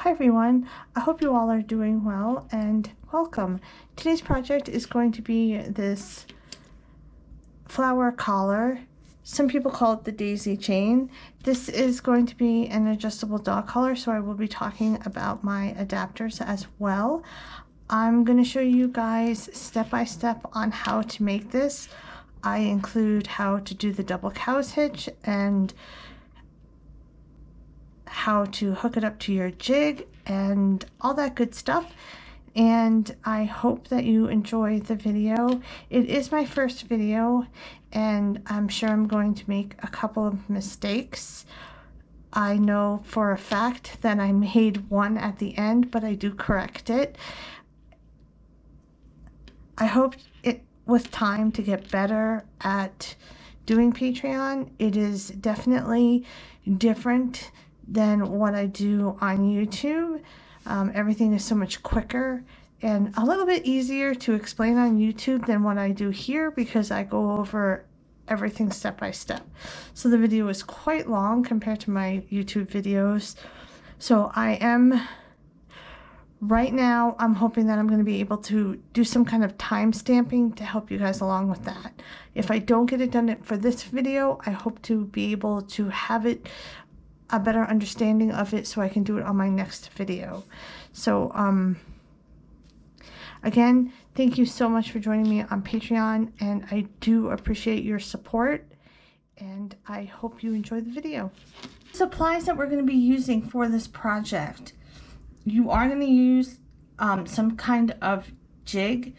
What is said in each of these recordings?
Hi everyone, I hope you all are doing well and welcome. Today's project is going to be this flower collar. Some people call it the daisy chain. This is going to be an adjustable dog collar, so I will be talking about my adapters as well. I'm going to show you guys step by step on how to make this. I include how to do the double cows hitch and how to hook it up to your jig and all that good stuff, and I hope that you enjoy the video. It is my first video and I'm sure I'm going to make a couple of mistakes. I know for a fact that I made one at the end, but I do correct it. I hope it with time to get better at doing Patreon. It is definitely different than what I do on YouTube. Everything is so much quicker and a little bit easier to explain on YouTube than what I do here, because I go over everything step by step. So the video is quite long compared to my YouTube videos. So right now I'm hoping that I'm going to be able to do some kind of time stamping to help you guys along with that. If I don't get it done for this video, I hope to be able to have it a better understanding of it so I can do it on my next video. So again, thank you so much for joining me on Patreon, and I do appreciate your support, and I hope you enjoy the video. Supplies that we're going to be using for this project. You are going to use some kind of jig.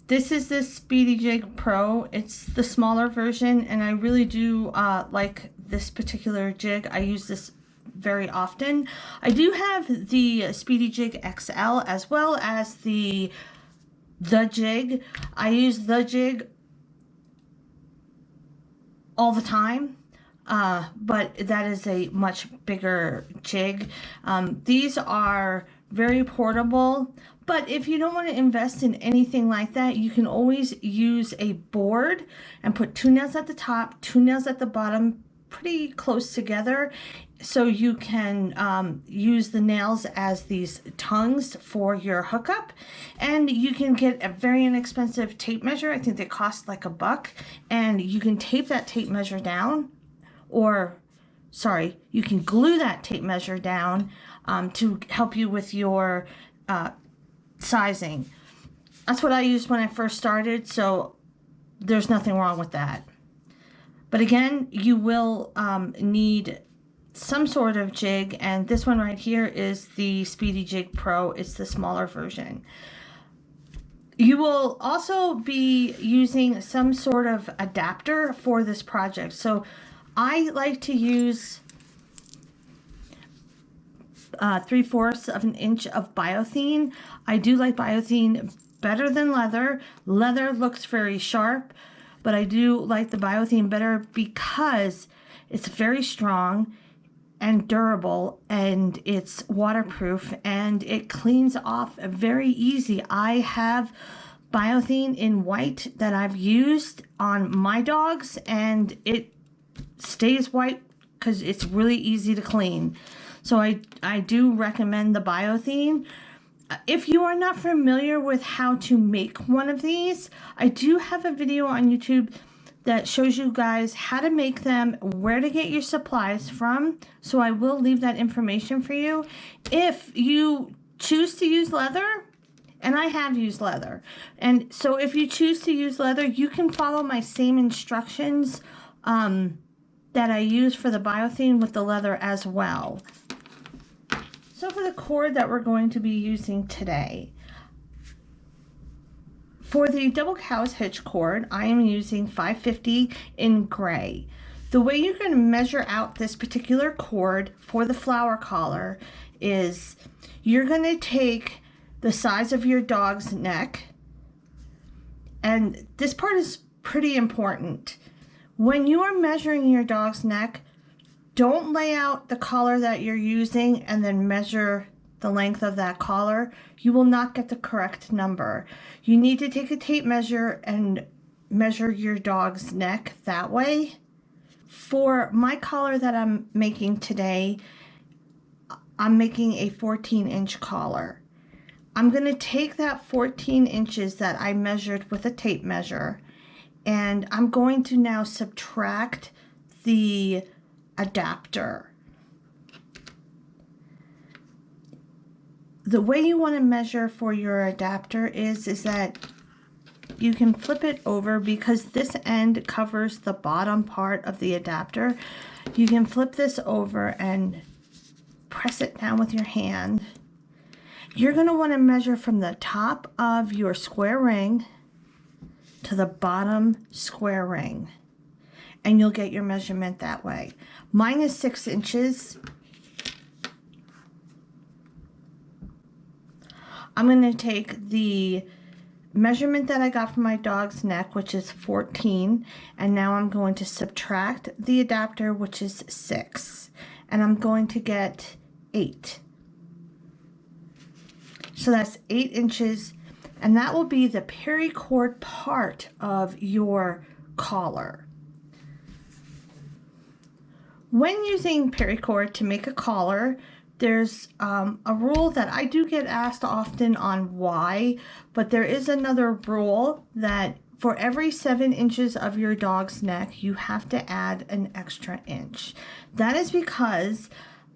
This is the Speedy Jig Pro. It's the smaller version, and I really do like this particular jig. I use this very often. I do have the Speedy Jig XL as well as the jig. I use the jig all the time, but that is a much bigger jig. These are very portable, but if you don't want to invest in anything like that, you can always use a board and put 2 nails at the top, 2 nails at the bottom, pretty close together, so you can use the nails as these tongues for your hookup. And you can get a very inexpensive tape measure. I think they cost like $1, and you can tape that tape measure down, or sorry, you can glue that tape measure down to help you with your sizing. That's what I used when I first started, so there's nothing wrong with that. But again, you will need some sort of jig, and this one right here is the Speedy Jig Pro. It's the smaller version. You will also be using some sort of adapter for this project. So I like to use 3/4 of an inch of Biothene. I do like Biothene better than leather. Leather looks very sharp, but I do like the Biothene better because it's very strong and durable, and it's waterproof, and it cleans off very easy. I have Biothene in white that I've used on my dogs, and it stays white because it's really easy to clean. So I do recommend the Biothene. If you are not familiar with how to make one of these, I do have a video on YouTube that shows you guys how to make them, where to get your supplies from. So I will leave that information for you. If you choose to use leather, and I have used leather, and so if you choose to use leather, you can follow my same instructions that I use for the Biothene with the leather as well. So for the cord that we're going to be using today, for the double cows hitch cord, I am using 550 in gray. The way you're going to measure out this particular cord for the flower collar is you're going to take the size of your dog's neck, and this part is pretty important. When you are measuring your dog's neck, don't lay out the collar that you're using and then measure the length of that collar. You will not get the correct number. You need to take a tape measure and measure your dog's neck that way. For my collar that I'm making today, I'm making a 14-inch collar. I'm going to take that 14 inches that I measured with a tape measure, and I'm going to now subtract the adapter. The way you want to measure for your adapter is that you can flip it over, because this end covers the bottom part of the adapter. You can flip this over and press it down with your hand. You're going to want to measure from the top of your square ring to the bottom square ring, and you'll get your measurement that way. Mine is 6 inches. I'm going to take the measurement that I got from my dog's neck, which is 14, and now I'm going to subtract the adapter, which is 6, and I'm going to get 8. So that's 8 inches, and that will be the paracord part of your collar. When using paracord to make a collar, there's a rule that I do get asked often on why, but there is another rule that for every 7 inches of your dog's neck, you have to add an extra inch. That is because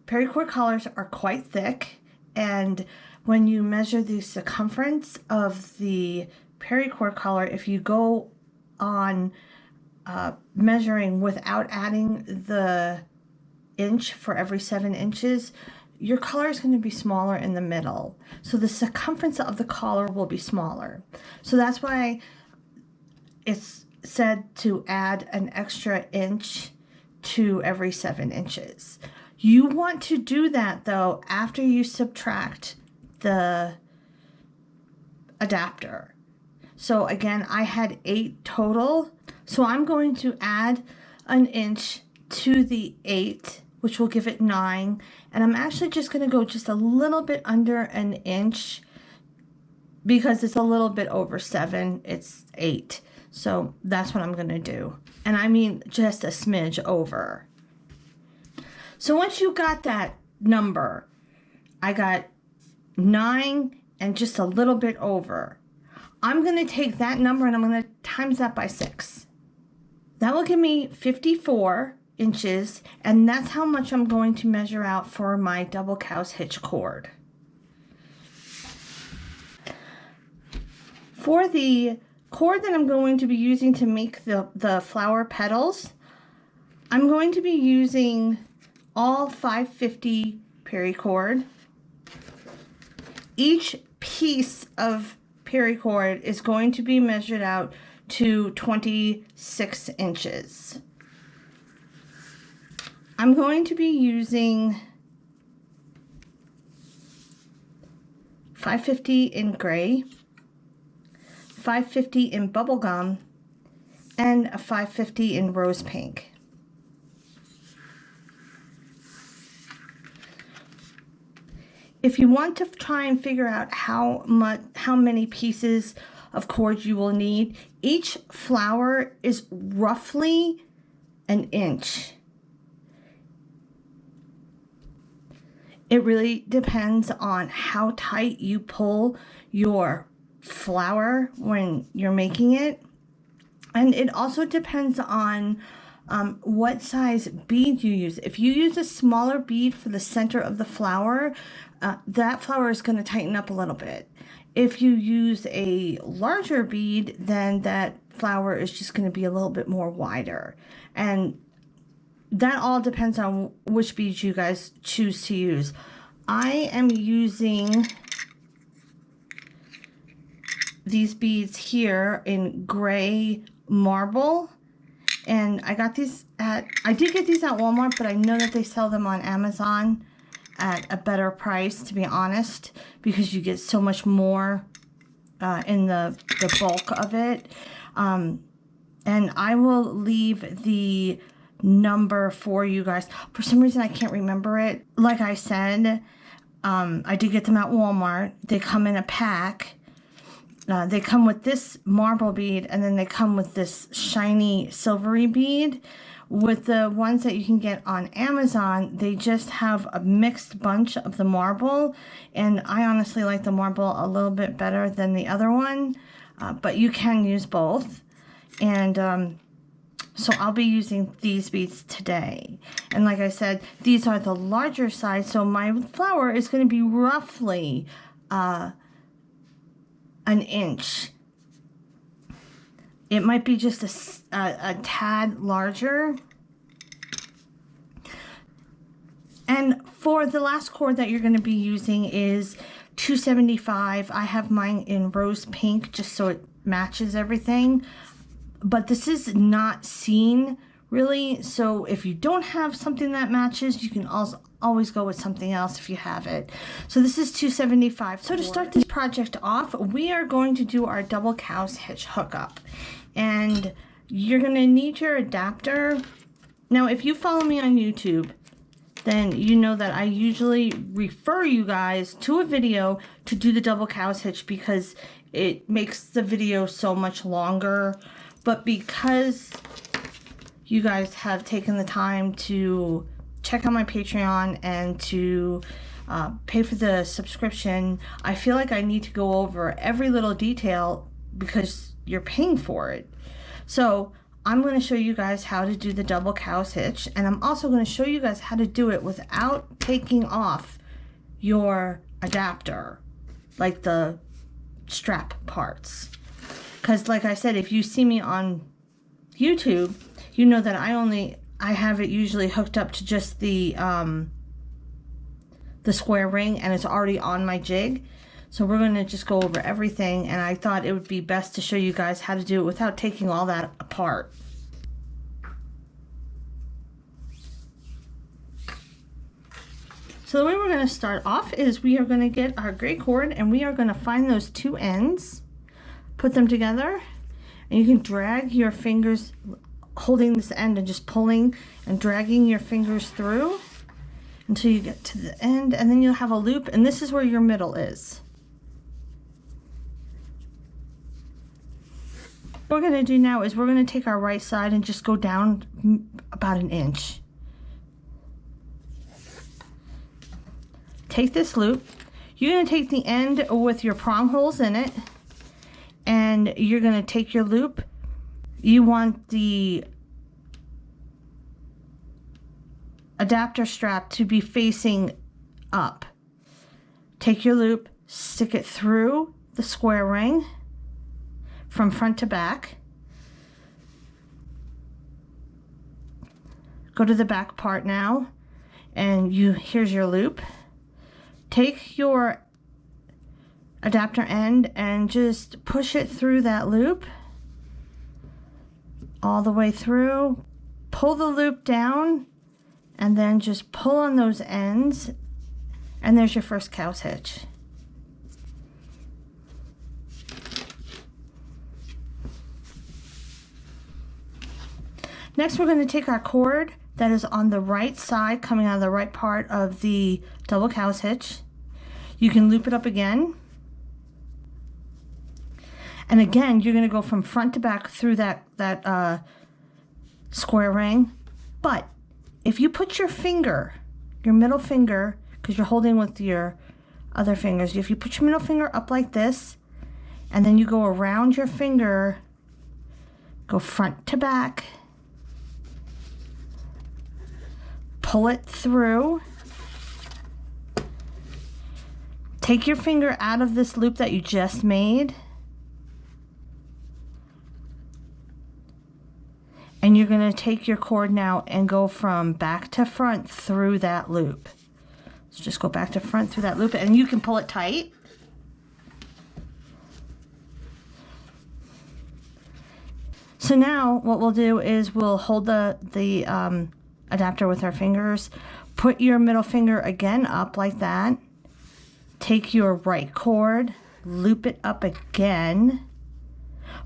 paracord collars are quite thick, and when you measure the circumference of the paracord collar, if you go on measuring without adding the inch for every 7 inches, your collar is going to be smaller in the middle. So the circumference of the collar will be smaller. So that's why it's said to add an extra inch to every 7 inches. You want to do that though after you subtract the adapter. So again, I had 8 total. So I'm going to add an inch to the 8, which will give it 9. And I'm actually just going to go just a little bit under an inch, because it's a little bit over 7. It's 8. So that's what I'm going to do. And I mean just a smidge over. So once you got that number, I got 9 and just a little bit over. I'm going to take that number and I'm going to times that by 6. That will give me 54 inches, and that's how much I'm going to measure out for my double cow's hitch cord. For the cord that I'm going to be using to make the flower petals, I'm going to be using all 550 paracord. Each piece of paracord is going to be measured out to 26 inches. I'm going to be using 550 in gray, 550 in bubblegum, and a 550 in rose pink. If you want to try and figure out how many pieces of cord you will need, each flower is roughly an inch. It really depends on how tight you pull your flower when you're making it. And it also depends on what size bead you use. If you use a smaller bead for the center of the flower, that flower is going to tighten up a little bit. If you use a larger bead, then that flower is just going to be a little bit more wider. And that all depends on which beads you guys choose to use. I am using these beads here in gray marble, and I got these I did get these at Walmart, but I know that they sell them on Amazon at a better price, to be honest, because you get so much more in the bulk of it. And I will leave the number for you guys. For some reason I can't remember it. Like I said, I did get them at Walmart. They come in a pack. They come with this marble bead, and then they come with this shiny silvery bead. With the ones that you can get on Amazon, they just have a mixed bunch of the marble, and I honestly like the marble a little bit better than the other one, but you can use both. And so I'll be using these beads today. And like I said, these are the larger size, so my flower is going to be roughly an inch. It might be just a tad larger. And for the last cord that you're going to be using is 275. I have mine in rose pink just so it matches everything. But this is not seen really, so if you don't have something that matches, you can also always go with something else if you have it. So this is 275. So to start this project off, we are going to do our double cow's hitch hookup. And you're going to need your adapter. Now, if you follow me on YouTube, then you know that I usually refer you guys to a video to do the double cow's hitch because it makes the video so much longer. But because you guys have taken the time to check out my Patreon and to pay for the subscription, I feel like I need to go over every little detail because you're paying for it. So I'm going to show you guys how to do the double cow's hitch, and I'm also going to show you guys how to do it without taking off your adapter, like the strap parts. Because like I said, if you see me on YouTube, you know that I have it usually hooked up to just the square ring, and it's already on my jig. So we're going to just go over everything, and I thought it would be best to show you guys how to do it without taking all that apart. So the way we're going to start off is we are going to get our gray cord, and we are going to find those two ends, put them together, and you can drag your fingers holding this end and just pulling and dragging your fingers through until you get to the end, and then you'll have a loop, and this is where your middle is. What we're going to do now is we're going to take our right side and just go down about an inch. Take this loop. You're going to take the end with your prong holes in it, and you're going to take your loop. You want the adapter strap to be facing up. Take your loop, stick it through the square ring from front to back. Go to the back part now, and here's your loop. Take your adapter end and just push it through that loop all the way through. Pull the loop down and then just pull on those ends, and there's your first cow's hitch. Next, we're going to take our cord that is on the right side, coming out of the right part of the double cow's hitch. You can loop it up again. And again, you're going to go from front to back through that square ring. But if you put your finger, your middle finger, because you're holding with your other fingers, if you put your middle finger up like this, and then you go around your finger, go front to back, pull it through, take your finger out of this loop that you just made, and you're going to take your cord now and go from back to front through that loop. So just go back to front through that loop, and you can pull it tight. So now what we'll do is we'll hold the adapter with our fingers, put your middle finger again up like that, take your right cord, loop it up again,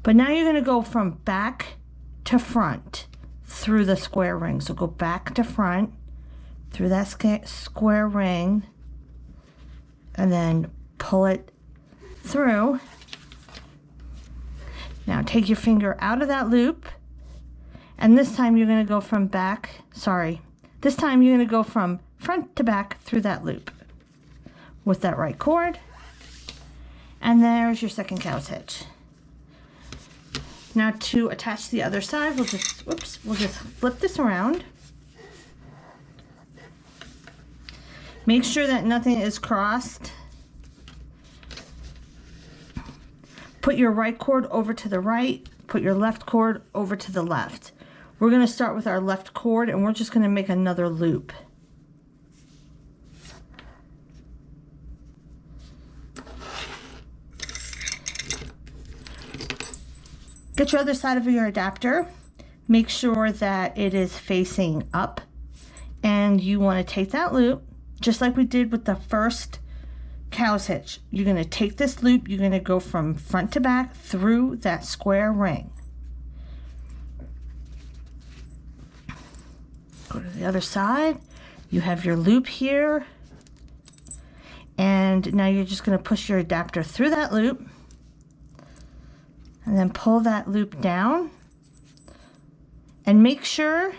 but now you're going to go from back to front through the square ring. So go back to front through that square ring, and then pull it through. Now take your finger out of that loop And this time you're going to go from this time you're going to go from front to back through that loop with that right cord. And there's your second cow's hitch. Now to attach the other side, we'll just flip this around. Make sure that nothing is crossed. Put your right cord over to the right, put your left cord over to the left. We're going to start with our left cord and we're just going to make another loop. Get your other side of your adapter. Make sure that it is facing up, and you want to take that loop just like we did with the first cow's hitch. You're going to take this loop, you're going to go from front to back through that square ring. Go to the other side. You have your loop here, and now you're just going to push your adapter through that loop and then pull that loop down, and make sure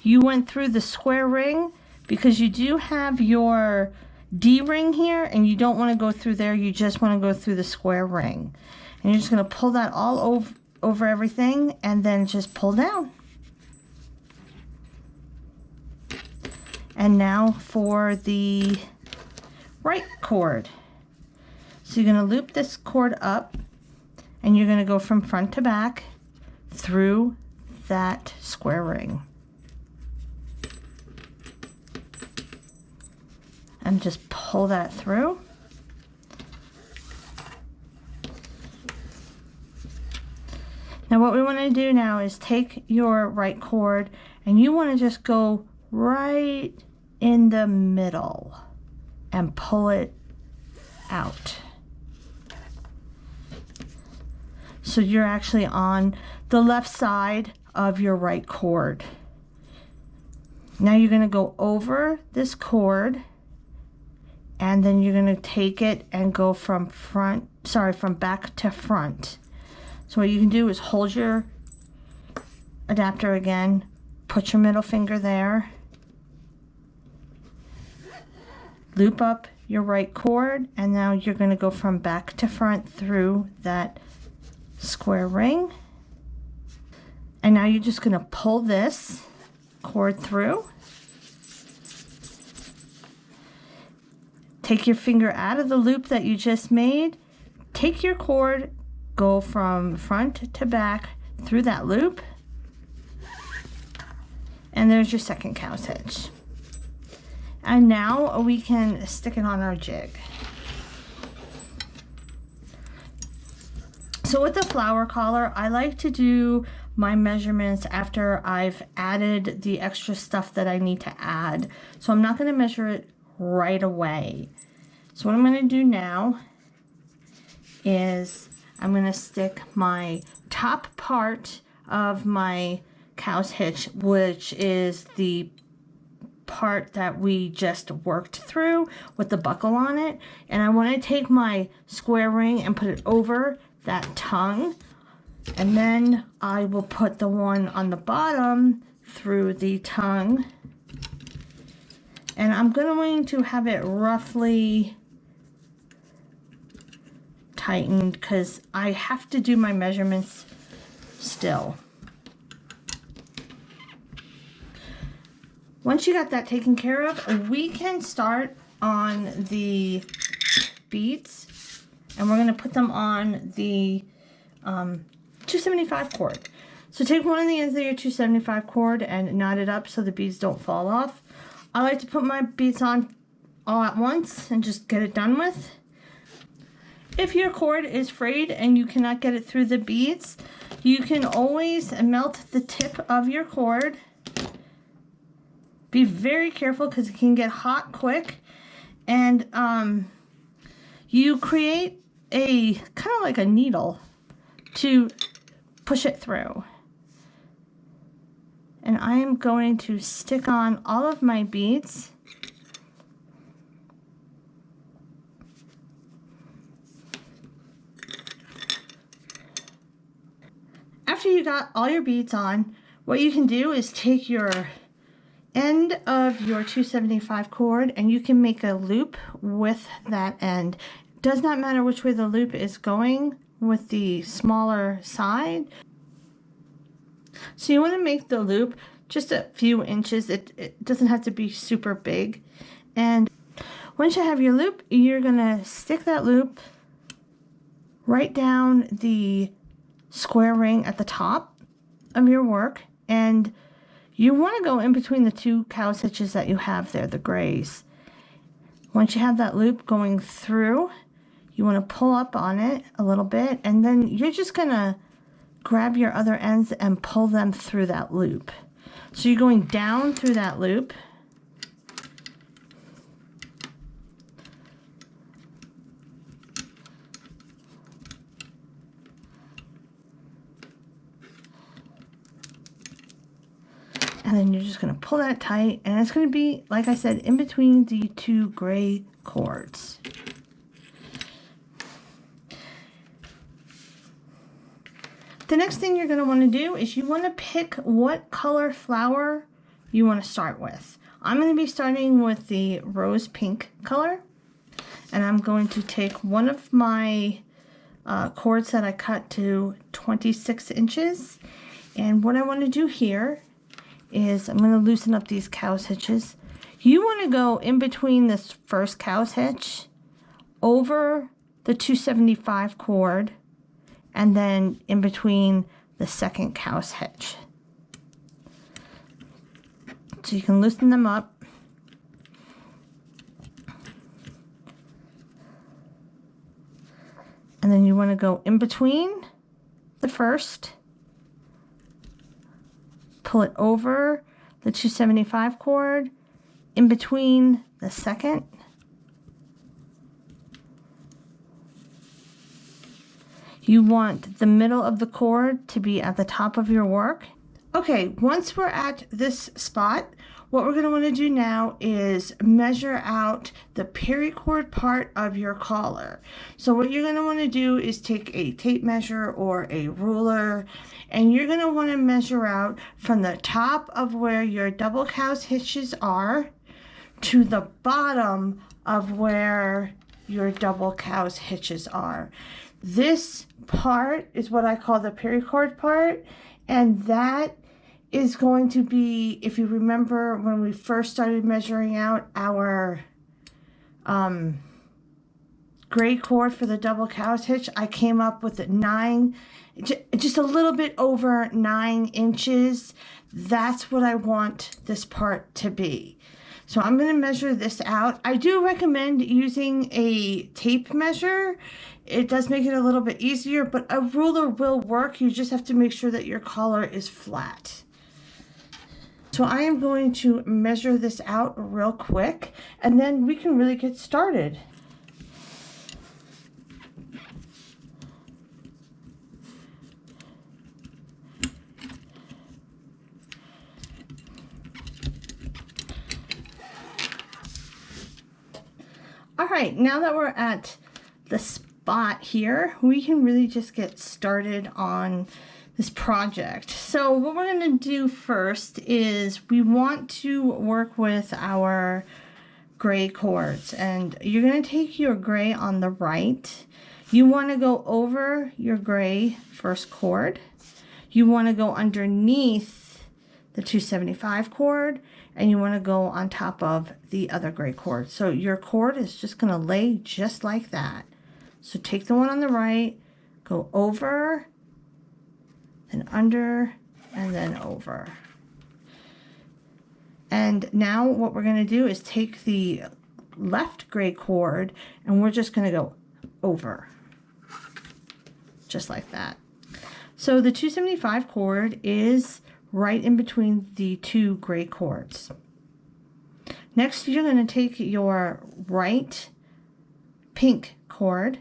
you went through the square ring, because you do have your D ring here and you don't want to go through there. You just want to go through the square ring, and you're just going to pull that all over everything and then just pull down. And now for the right cord. So you're going to loop this cord up and you're going to go from front to back through that square ring. And just pull that through. Now what we want to do now is take your right cord and you want to just go right in the middle and pull it out. So you're actually on the left side of your right cord. Now you're going to go over this cord, and then you're going to take it and go from back to front. So what you can do is hold your adapter again, put your middle finger there, loop up your right cord, and now you're going to go from back to front through that square ring. And now you're just going to pull this cord through. Take your finger out of the loop that you just made. Take your cord, go from front to back through that loop. And there's your second cow's hitch. And now we can stick it on our jig. So with the flower collar, I like to do my measurements after I've added the extra stuff that I need to add. So I'm not going to measure it right away. So what I'm going to do now is I'm going to stick my top part of my cow's hitch, which is the part that we just worked through with the buckle on it, and I want to take my square ring and put it over that tongue, and then I will put the one on the bottom through the tongue, and I'm going to have it roughly tightened because I have to do my measurements still. Once you got that taken care of, we can start on the beads, and we're going to put them on the 275 cord. So take one of the ends of your 275 cord and knot it up so the beads don't fall off. I like to put my beads on all at once and just get it done with. If your cord is frayed and you cannot get it through the beads, you can always melt the tip of your cord. Be very careful because it can get hot quick, and you create a kind of like a needle to push it through. And I am going to stick on all of my beads. After you got all your beads on, what you can do is take your end of your 275 cord and you can make a loop with that end. Does not matter which way the loop is going with the smaller side. So you want to make the loop just a few inches. It doesn't have to be super big. And once you have your loop, you're going to stick that loop right down the square ring at the top of your work, and you want to go in between the two cow's hitches that you have there, the grays. Once you have that loop going through, you want to pull up on it a little bit, and then you're just going to grab your other ends and pull them through that loop. So you're going down through that loop. And then you're just going to pull that tight, and it's going to be, like I said, in between the two gray cords. The next thing you're going to want to do is you want to pick what color flower you want to start with. I'm going to be starting with the rose pink color, and I'm going to take one of my cords that I cut to 26 inches, and what I want to do here is I'm going to loosen up these cow's hitches. You want to go in between this first cow's hitch, over the 275 cord, and then in between the second cow's hitch. So you can loosen them up. And then you want to go in between the first, pull it over the 275 cord, in between the second, you want the middle of the cord to be at the top of your work. Okay, once we're at this spot, what we're going to want to do now is measure out the paracord part of your collar. So what you're going to want to do is take a tape measure or a ruler, and you're going to want to measure out from the top of where your double cow's hitches are to the bottom of where your double cow's hitches are. This part is what I call the paracord part, and that is going to be, if you remember when we first started measuring out our gray cord for the double cow's hitch, I came up with just a little bit over 9 inches. That's what I want this part to be. So I'm going to measure this out. I do recommend using a tape measure. It does make it a little bit easier, but a ruler will work. You just have to make sure that your collar is flat. So I am going to measure this out real quick, and then we can really get started. All right, now that we're at the spot here, we can really just get started on this project. So what we're going to do first is we want to work with our gray cords, and you're going to take your gray on the right. You want to go over your gray first cord. You want to go underneath the 275 cord, and you want to go on top of the other gray cord. So your cord is just going to lay just like that. So take the one on the right, go over, then under, and then over. And now what we're going to do is take the left gray cord, and we're just going to go over, just like that. So the 275 cord is right in between the two gray cords. Next, you're going to take your right pink cord,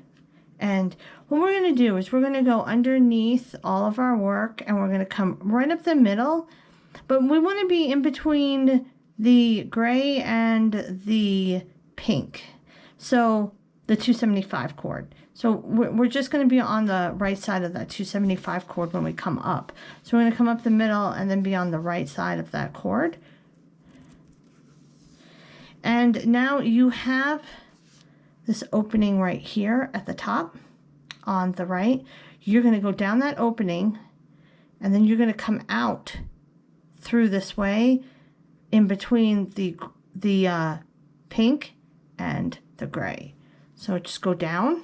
and what we're going to do is we're going to go underneath all of our work, and we're going to come right up the middle, but we want to be in between the gray and the pink. So the 275 cord. So we're just going to be on the right side of that 275 cord when we come up. So we're going to come up the middle and then be on the right side of that cord. And now you have this opening right here at the top on the right. You're going to go down that opening, and then you're going to come out through this way in between the pink and the gray. So just go down,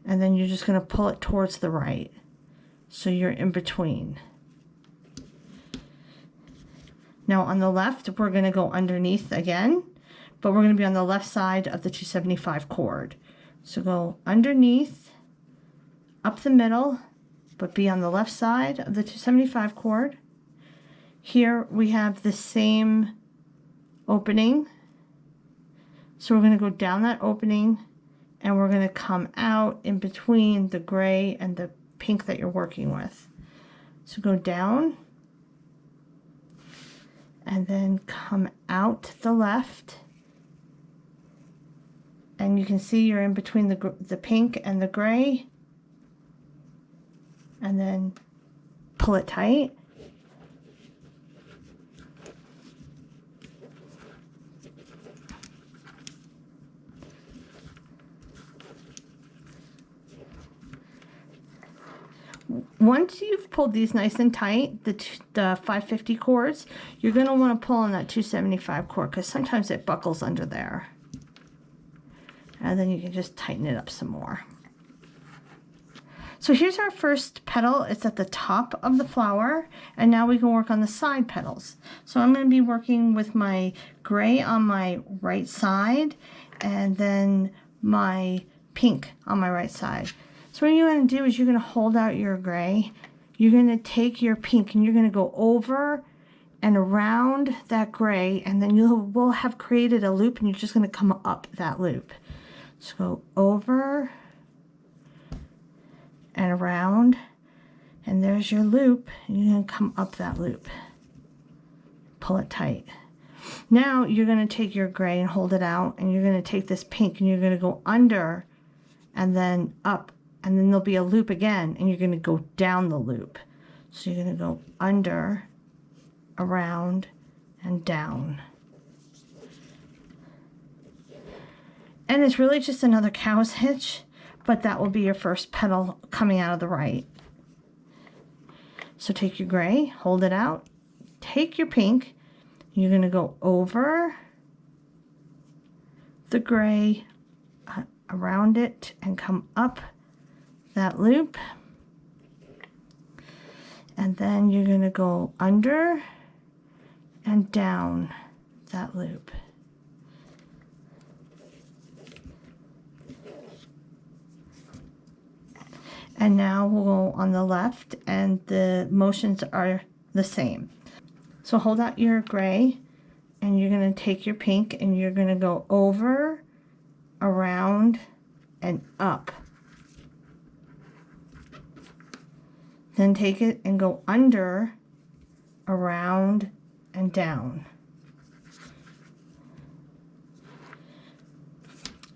and then you're just going to pull it towards the right. So you're in between. Now on the left, we're going to go underneath again, but we're going to be on the left side of the 275 cord. So go underneath, up the middle, but be on the left side of the 275 cord. Here we have the same opening. So we're going to go down that opening, and we're going to come out in between the gray and the pink that you're working with. So go down, and then come out to the left, and you can see you're in between the pink and the gray, and then pull it tight. Once you've pulled these nice and tight, the 550 cords, you're going to want to pull on that 275 cord because sometimes it buckles under there. And then you can just tighten it up some more. So here's our first petal. It's at the top of the flower, and now we can work on the side petals. So I'm going to be working with my gray on my right side and then my pink on my right side. So what you're going to do is you're going to hold out your gray, you're going to take your pink, and you're going to go over and around that gray, and then you will have created a loop, and you're just going to come up that loop. So go over and around, and there's your loop, and you're going to come up that loop. Pull it tight. Now you're going to take your gray and hold it out, and you're going to take this pink, and you're going to go under and then up. And then there'll be a loop again, and you're going to go down the loop. So you're going to go under, around, and down. And it's really just another cow's hitch, but that will be your first petal coming out of the right. So take your gray, hold it out, take your pink, you're going to go over the gray, around it, and come up that loop, and then you're going to go under and down that loop. And now we'll go on the left, and the motions are the same. So hold out your gray, and you're going to take your pink, and you're going to go over, around, and up. Then take it and go under, around, and down.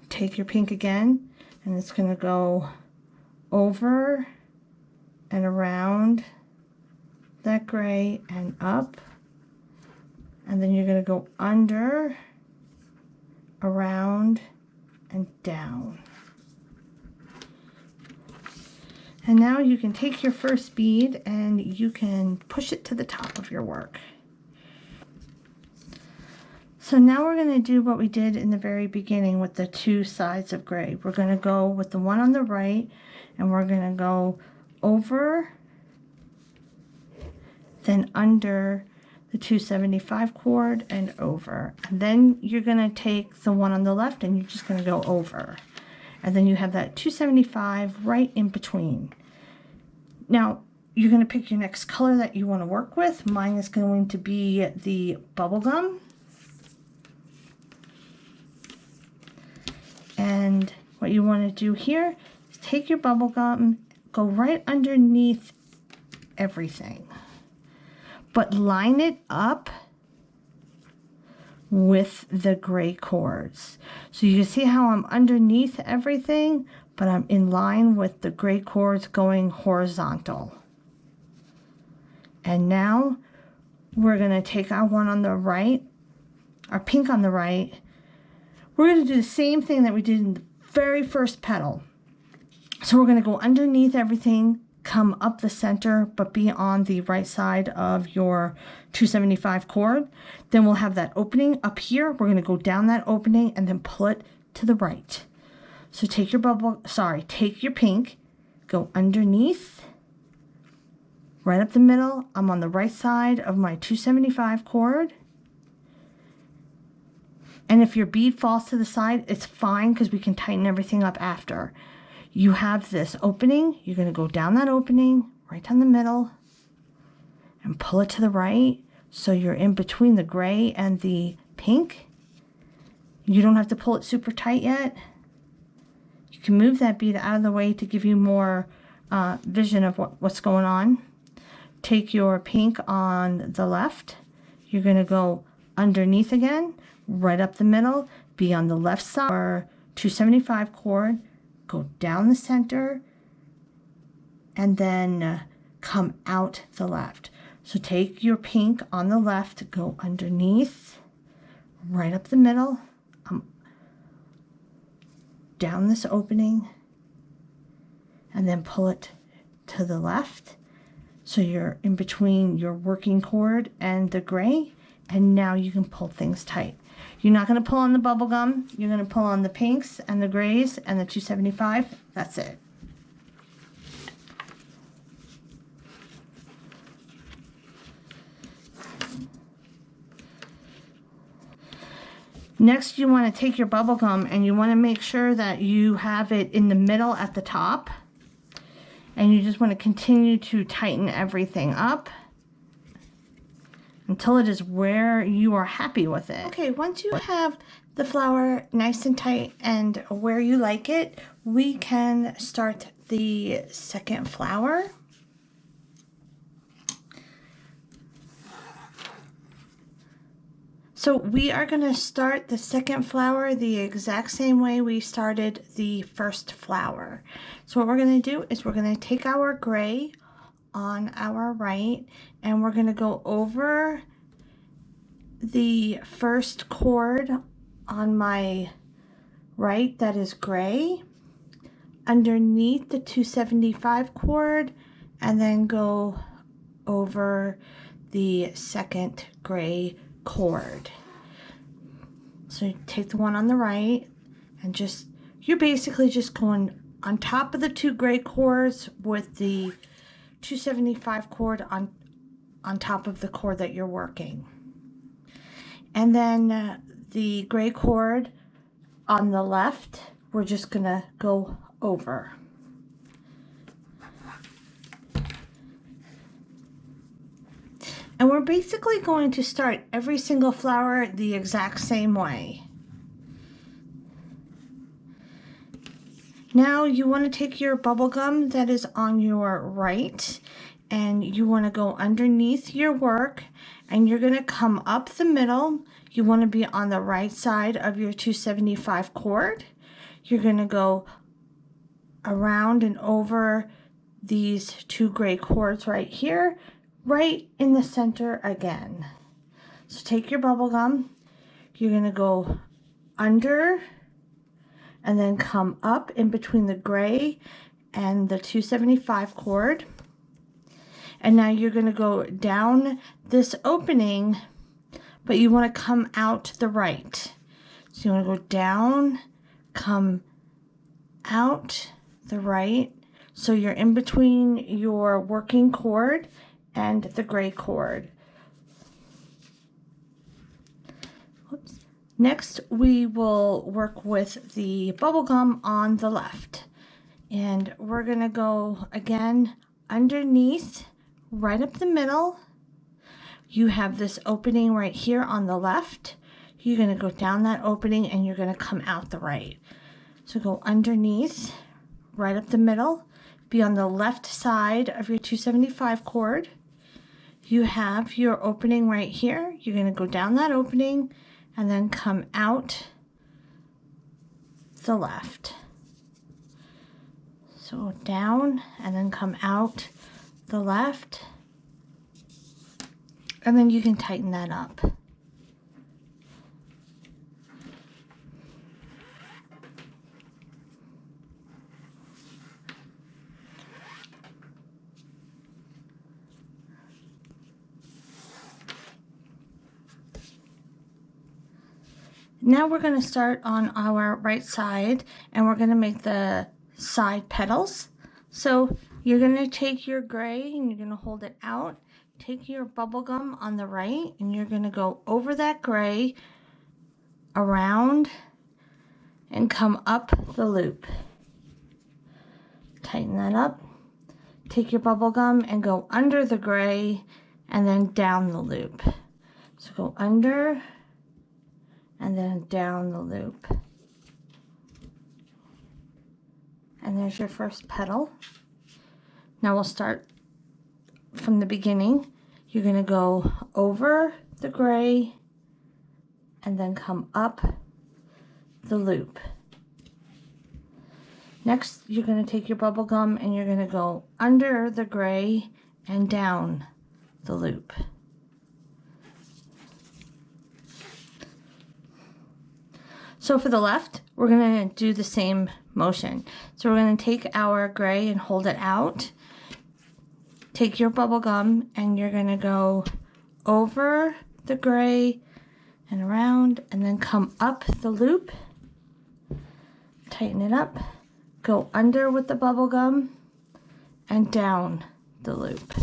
Take your pink again, and it's going to go over and around that gray and up. And then you're going to go under, around, and down. And now you can take your first bead and you can push it to the top of your work. So now we're going to do what we did in the very beginning with the two sides of gray. We're going to go with the one on the right, and we're going to go over, then under the 275 cord and over. And then you're going to take the one on the left, and you're just going to go over. And then you have that 275 right in between. Now, you're going to pick your next color that you want to work with. Mine is going to be the bubblegum. And what you want to do here is take your bubblegum, go right underneath everything, but line it up with the gray cords. So you can see how I'm underneath everything, but I'm in line with the gray cords going horizontal. And now we're going to take our one on the right, our pink on the right. We're going to do the same thing that we did in the very first petal. So we're going to go underneath everything, come up the center, but be on the right side of your 275 cord. Then we'll have that opening up here. We're going to go down that opening and then pull it to the right. So take your pink, go underneath, right up the middle. I'm on the right side of my 275 cord. And if your bead falls to the side, it's fine because we can tighten everything up after. You have this opening. You're going to go down that opening, right down the middle, and pull it to the right. So you're in between the gray and the pink. You don't have to pull it super tight yet. You can move that bead out of the way to give you more vision of what's going on. Take your pink on the left. You're going to go underneath again, right up the middle, be on the left side, or 275 cord, go down the center, and then come out the left. So take your pink on the left, go underneath, right up the middle, down this opening, and then pull it to the left. So you're in between your working cord and the gray, and now you can pull things tight. You're not going to pull on the bubble gum. You're going to pull on the pinks and the grays and the 275. That's it. Next, you want to take your bubble gum and you want to make sure that you have it in the middle at the top. And you just want to continue to tighten everything up until it is where you are happy with it. Okay, once you have the flower nice and tight and where you like it, we can start the second flower. So we are going to start the second flower the exact same way we started the first flower. So what we're going to do is we're going to take our gray on our right and we're going to go over the first cord on my right that is gray, underneath the 275 cord, and then go over the second gray cord. So you take the one on the right and you're basically just going on top of the two gray cords with the 275 cord on top of the cord that you're working. And then the gray cord on the left, we're just gonna go over. And we're basically going to start every single flower the exact same way. Now you want to take your bubble gum that is on your right and you want to go underneath your work and you're going to come up the middle. You want to be on the right side of your 275 cord. You're going to go around and over these two gray cords right here, right in the center again. So take your bubble gum, you're going to go under and then come up in between the gray and the 275 cord. And now you're going to go down this opening, but you want to come out to the right. So you want to go down, come out the right. So you're in between your working cord and the gray cord. Oops. Next, we will work with the bubble gum on the left. And we're going to go again underneath, right up the middle. You have this opening right here on the left. You're going to go down that opening and you're going to come out the right. So go underneath, right up the middle, be on the left side of your 275 cord. You have your opening right here. You're going to go down that opening and then come out the left. So down and then come out the left, and then you can tighten that up. Now we're going to start on our right side, and we're going to make the side petals. So you're going to take your gray and you're going to hold it out. Take your bubble gum on the right and you're going to go over that gray, around, and come up the loop. Tighten that up. Take your bubble gum and go under the gray and then down the loop. So go under and then down the loop. And there's your first petal. Now we'll start from the beginning. You're going to go over the gray and then come up the loop. Next, you're going to take your bubble gum and you're going to go under the gray and down the loop. So for the left, we're going to do the same motion. So we're going to take our gray and hold it out. Take your bubble gum and you're going to go over the gray and around and then come up the loop. Tighten it up. Go under with the bubble gum and down the loop.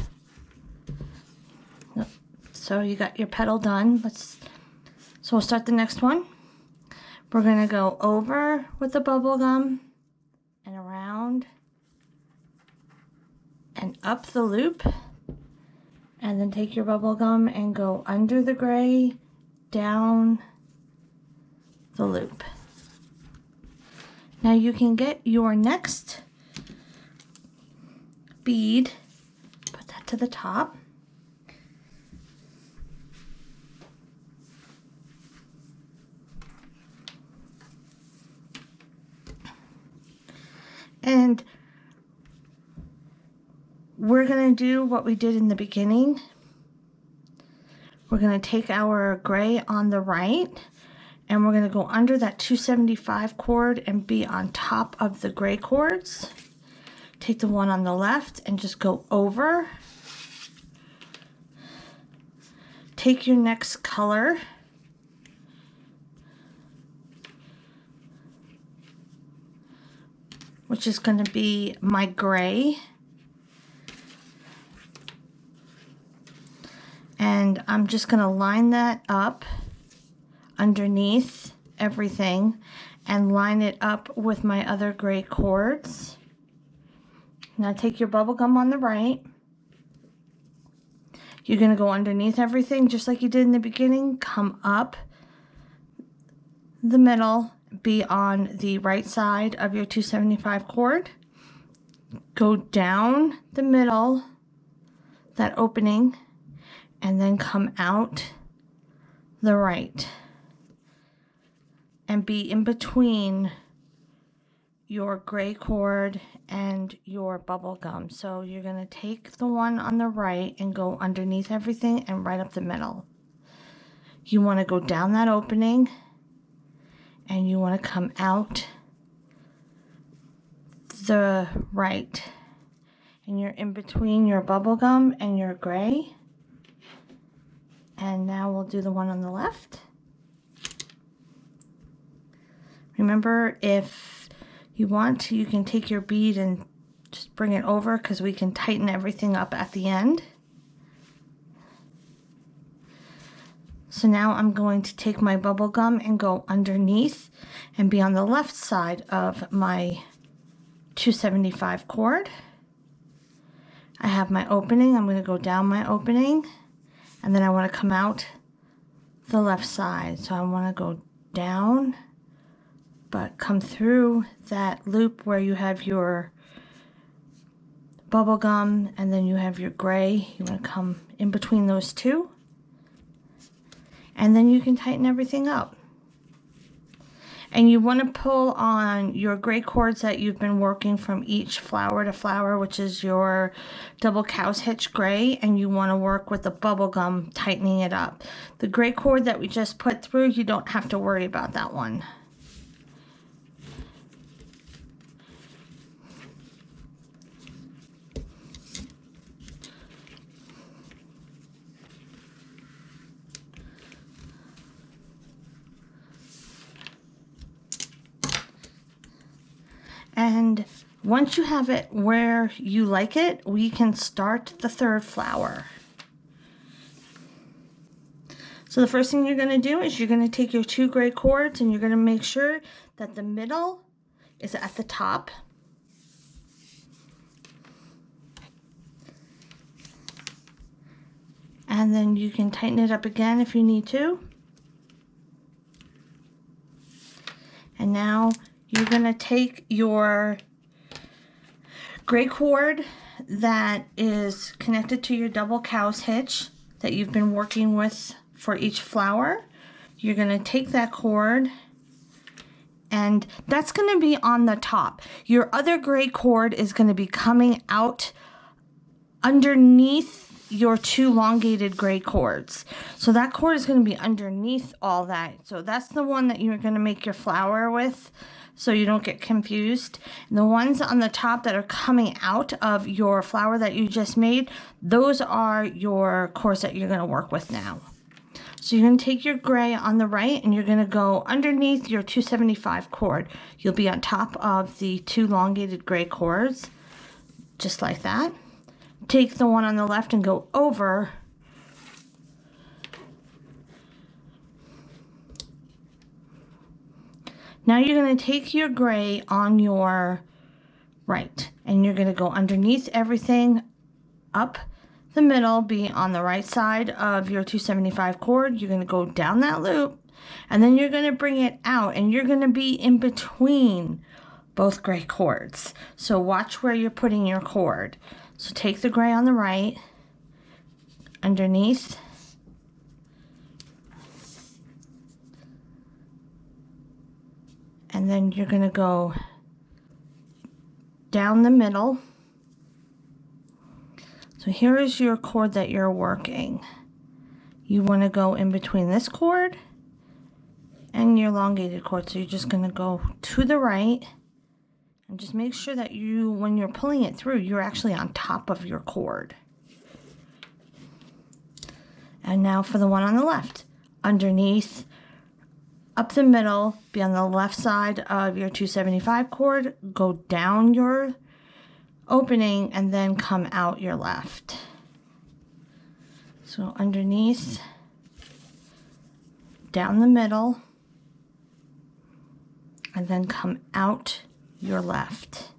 So you got your petal done. So we'll start the next one. We're going to go over with the bubble gum and around and up the loop, and then take your bubble gum and go under the gray, down the loop. Now you can get your next bead, put that to the top. And we're going to do what we did in the beginning. We're going to take our gray on the right and we're going to go under that 275 cord and be on top of the gray cords. Take the one on the left and just go over. Take your next color. Which is going to be my gray. And I'm just going to line that up underneath everything and line it up with my other gray cords. Now take your bubble gum on the right. You're going to go underneath everything just like you did in the beginning. Come up the middle. Be on the right side of your 275 cord. Go down the middle, that opening, and then come out the right. And be in between your gray cord and your bubble gum. So you're going to take the one on the right and go underneath everything and right up the middle. You want to go down that opening and you want to come out the right. And you're in between your bubble gum and your gray. And now we'll do the one on the left. Remember, if you want to, you can take your bead and just bring it over because we can tighten everything up at the end. So now I'm going to take my bubble gum and go underneath and be on the left side of my 275 cord. I have my opening. I'm going to go down my opening and then I want to come out the left side. So I want to go down but come through that loop where you have your bubble gum and then you have your gray. You want to come in between those two. And then you can tighten everything up. And you want to pull on your gray cords that you've been working from each flower to flower, which is your double cow's hitch gray, and you want to work with the bubble gum, tightening it up. The gray cord that we just put through, you don't have to worry about that one. And once you have it where you like it, we can start the third flower. So the first thing you're going to do is you're going to take your 2 gray cords and you're going to make sure that the middle is at the top. And then you can tighten it up again if you need to. And now you're going to take your gray cord that is connected to your double cow's hitch that you've been working with for each flower. You're going to take that cord, and that's going to be on the top. Your other gray cord is going to be coming out underneath your 2 elongated gray cords. So that cord is going to be underneath all that. So that's the one that you're going to make your flower with, so you don't get confused. And the ones on the top that are coming out of your flower that you just made, those are your cords that you're going to work with now. So you're going to take your gray on the right and you're going to go underneath your 275 cord. You'll be on top of the 2 elongated gray cords, just like that. Take the one on the left and go over. Now you're going to take your gray on your right and you're going to go underneath everything, up the middle, be on the right side of your 275 cord. You're going to go down that loop and then you're going to bring it out and you're going to be in between both gray cords. So watch where you're putting your cord. So take the gray on the right, underneath, and then you're going to go down the middle. So here is your cord that you're working. You want to go in between this cord and your elongated cord. So you're just going to go to the right. And just make sure that you, when you're pulling it through, you're actually on top of your cord. And now for the one on the left. Underneath, up the middle, be on the left side of your 275 cord, go down your opening, and then come out your left. So underneath, down the middle, and then come out your left,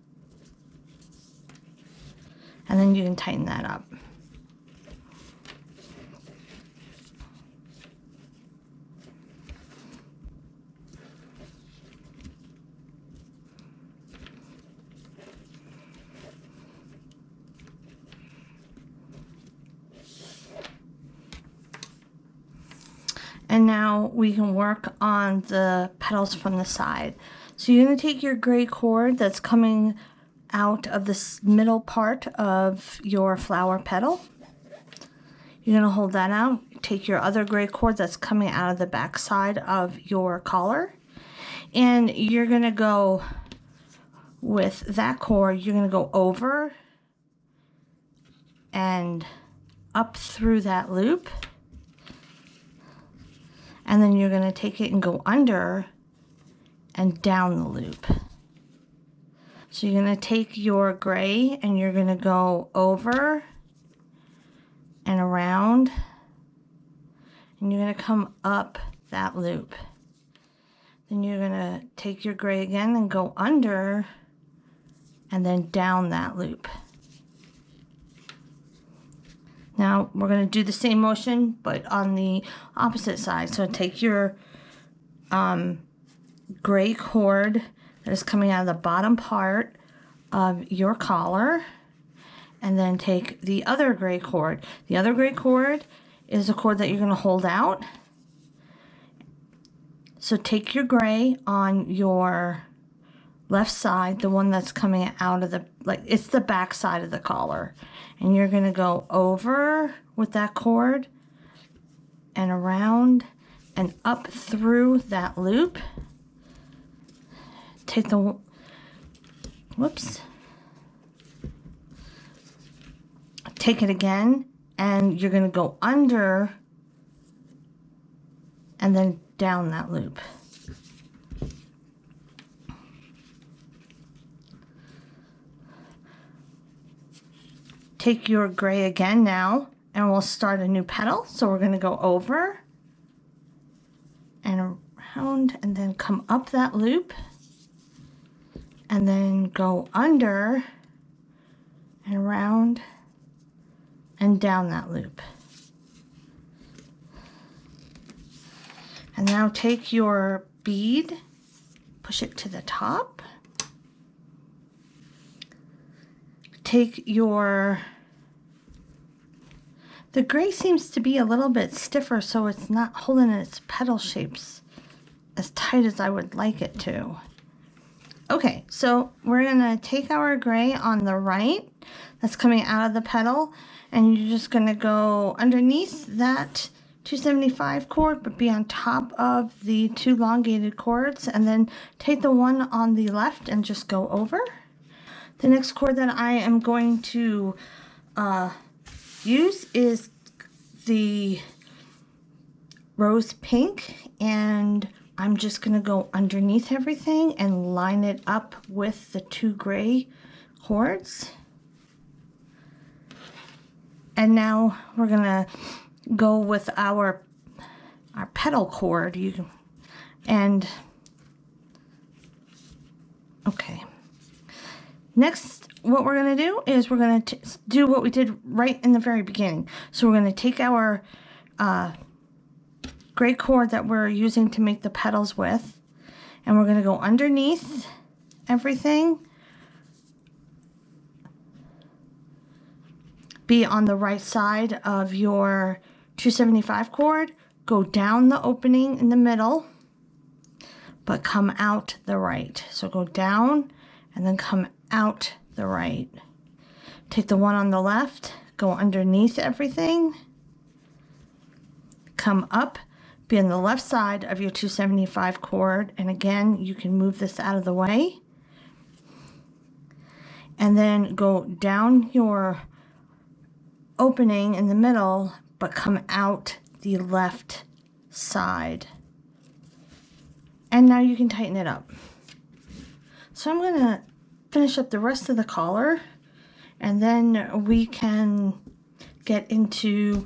and then you can tighten that up. And now we can work on the petals from the side. So you're going to take your gray cord that's coming out of this middle part of your flower petal. You're going to hold that out. Take your other gray cord that's coming out of the back side of your collar. And you're going to go with that cord, you're going to go over and up through that loop. And then you're going to take it and go under and down the loop. So you're going to take your gray and you're going to go over and around, and you're going to come up that loop. Then you're going to take your gray again and go under and then down that loop. Now we're going to do the same motion but on the opposite side. So take your gray cord that is coming out of the bottom part of your collar, and then take the other gray cord. The other gray cord is a cord that you're going to hold out, So take your gray on your left side, the one that's coming out of the, like, it's the back side of the collar. And you're going to go over with that cord and around and up through that loop. Take the, whoops. Take it again, and you're going to go under and then down that loop. Take your gray again now, and we'll start a new petal. So we're going to go over and around and then come up that loop and then go under and around and down that loop. And now take your bead, push it to the top. Take your, the gray seems to be a little bit stiffer, so it's not holding its petal shapes as tight as I would like it to. Okay, so we're gonna take our gray on the right that's coming out of the petal, and you're just gonna go underneath that 275 cord, but be on top of the two elongated cords, and then take the one on the left and just go over. The next cord that I am going to use is the rose pink, and I'm just going to go underneath everything and line it up with the two gray cords. And now we're going to go with our petal cord. Okay. Next, what we're going to do is we're going to do what we did right in the very beginning. So we're going to take our gray cord that we're using to make the petals with, and we're going to go underneath everything, be on the right side of your 275 cord, go down the opening in the middle, but come out the right. So go down and then come out the right. Take the one on the left, go underneath everything, come up, be on the left side of your 275 cord, and again you can move this out of the way, and then go down your opening in the middle, but come out the left side. And now you can tighten it up. So I'm going to finish up the rest of the collar, and then we can get into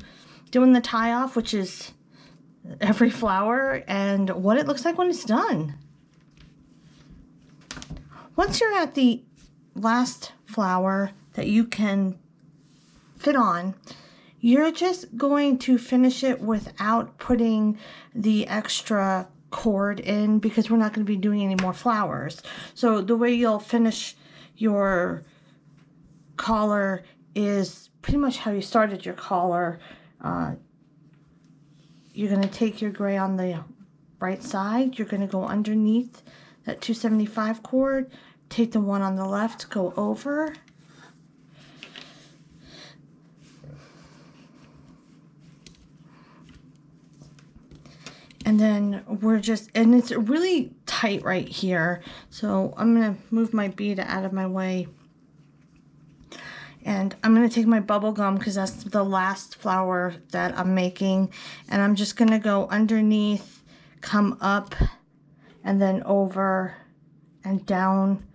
doing the tie off, which is every flower and what it looks like when it's done. Once you're at the last flower that you can fit on, you're just going to finish it without putting the extra cord in, because we're not going to be doing any more flowers. So the way you'll finish your collar is pretty much how you started your collar. You're going to take your gray on the right side, you're going to go underneath that 275 cord, take the one on the left, go over, and then we're just, and it's really tight right here, so I'm going to move my bead out of my way, and I'm going to take my bubble gum because that's the last flower that I'm making, and I'm just going to go underneath, come up, and then over and down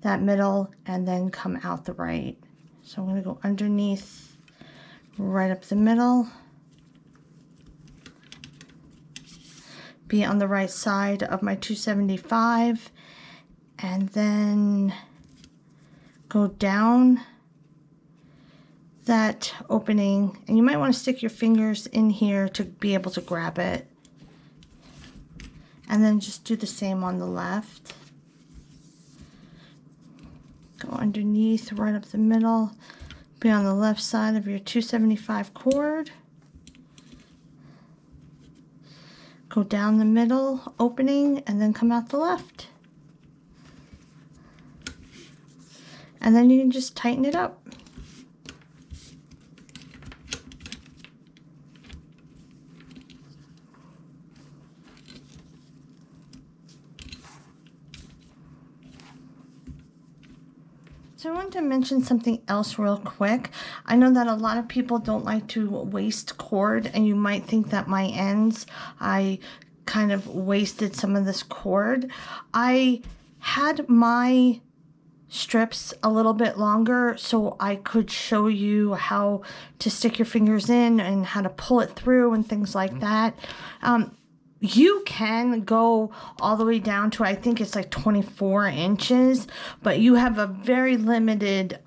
that middle, and then come out the right. So I'm going to go underneath, right up the middle, be on the right side of my 275, and then go down that opening, and you might want to stick your fingers in here to be able to grab it, and then just do the same on the left. Go underneath, right up the middle, be on the left side of your 275 cord, go down the middle opening and then come out the left. And then you can just tighten it up. So I wanted to mention something else real quick. I know that a lot of people don't like to waste cord, and you might think that my ends, I kind of wasted some of this cord. I had my strips a little bit longer so I could show you how to stick your fingers in and how to pull it through and things like that. You can go all the way down to, I think it's like 24 inches, but you have a very limited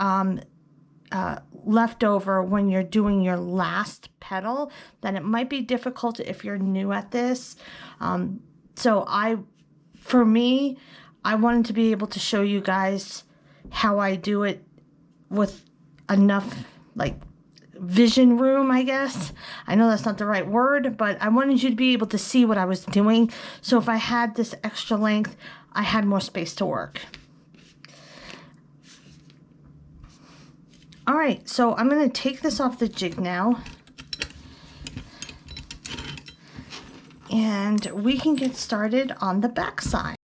leftover when you're doing your last pedal. Then it might be difficult if you're new at this. For me, I wanted to be able to show you guys how I do it with enough vision room, I guess. I know that's not the right word, but I wanted you to be able to see what I was doing. So if I had this extra length, I had more space to work. All right, so I'm going to take this off the jig now. And we can get started on the back side.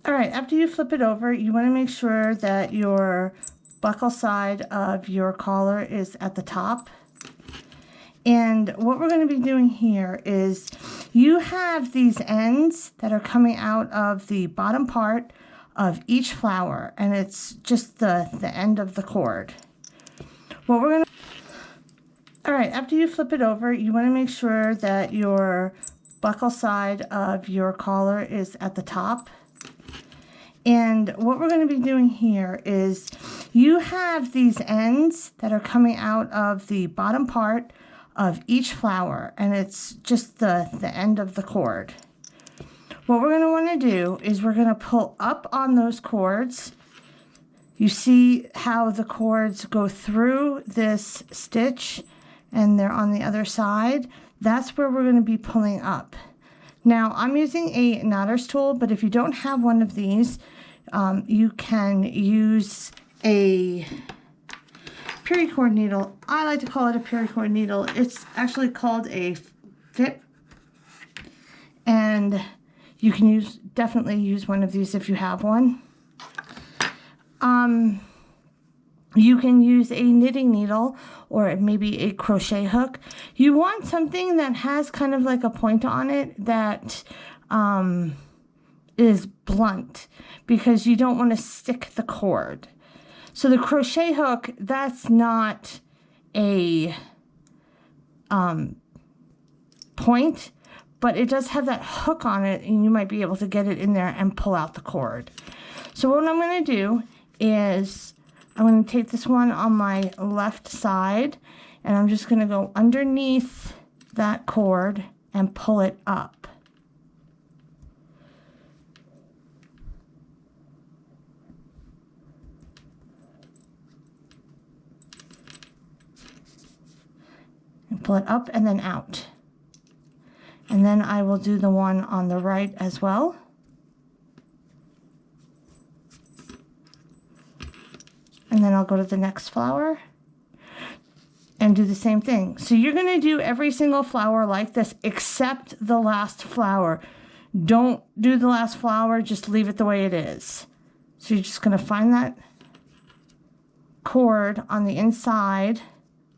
All right, after you flip it over, you want to make sure that your buckle side of your collar is at the top. And what we're going to be doing here is you have these ends that are coming out of the bottom part of each flower, and it's just the end of the cord. What we're going to... All right, after you flip it over, you want to make sure that your buckle side of your collar is at the top. And what we're going to be doing here is you have these ends that are coming out of the bottom part of each flower, and it's just the end of the cord. What we're going to want to do is we're going to pull up on those cords. You see how the cords go through this stitch and they're on the other side. That's where we're going to be pulling up. Now I'm using a knotter's tool, but if you don't have one of these, you can use a paracord needle. I like to call it a paracord needle. It's actually called a fit, and you can definitely use one of these if you have one. You can use a knitting needle or maybe a crochet hook. You want something that has kind of like a point on it that is blunt, because you don't want to stick the cord. So the crochet hook, that's not a point, but it does have that hook on it, and you might be able to get it in there and pull out the cord. So what I'm going to do is I'm going to take this one on my left side, and I'm just going to go underneath that cord and pull it up. And pull it up and then out. And then I will do the one on the right as well. And then I'll go to the next flower and do the same thing. So you're going to do every single flower like this except the last flower. Don't do the last flower, just leave it the way it is. So you're just going to find that cord on the inside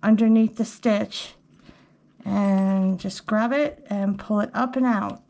underneath the stitch and just grab it and pull it up and out.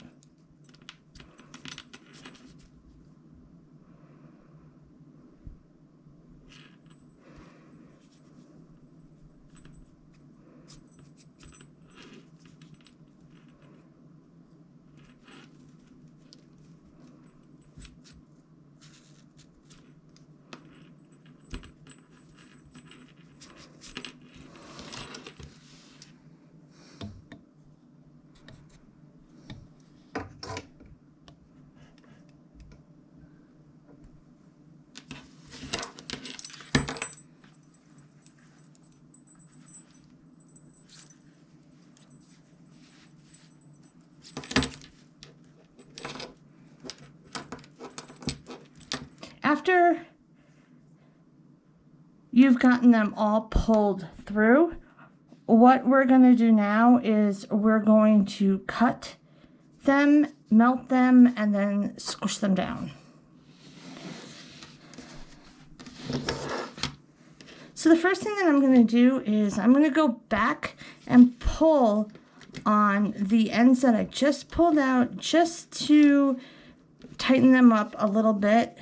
after you've gotten them all pulled through, what we're going to do now is we're going to cut them, melt them, and then squish them down. So the first thing that I'm going to do is I'm going to go back and pull on the ends that I just pulled out, just to tighten them up a little bit.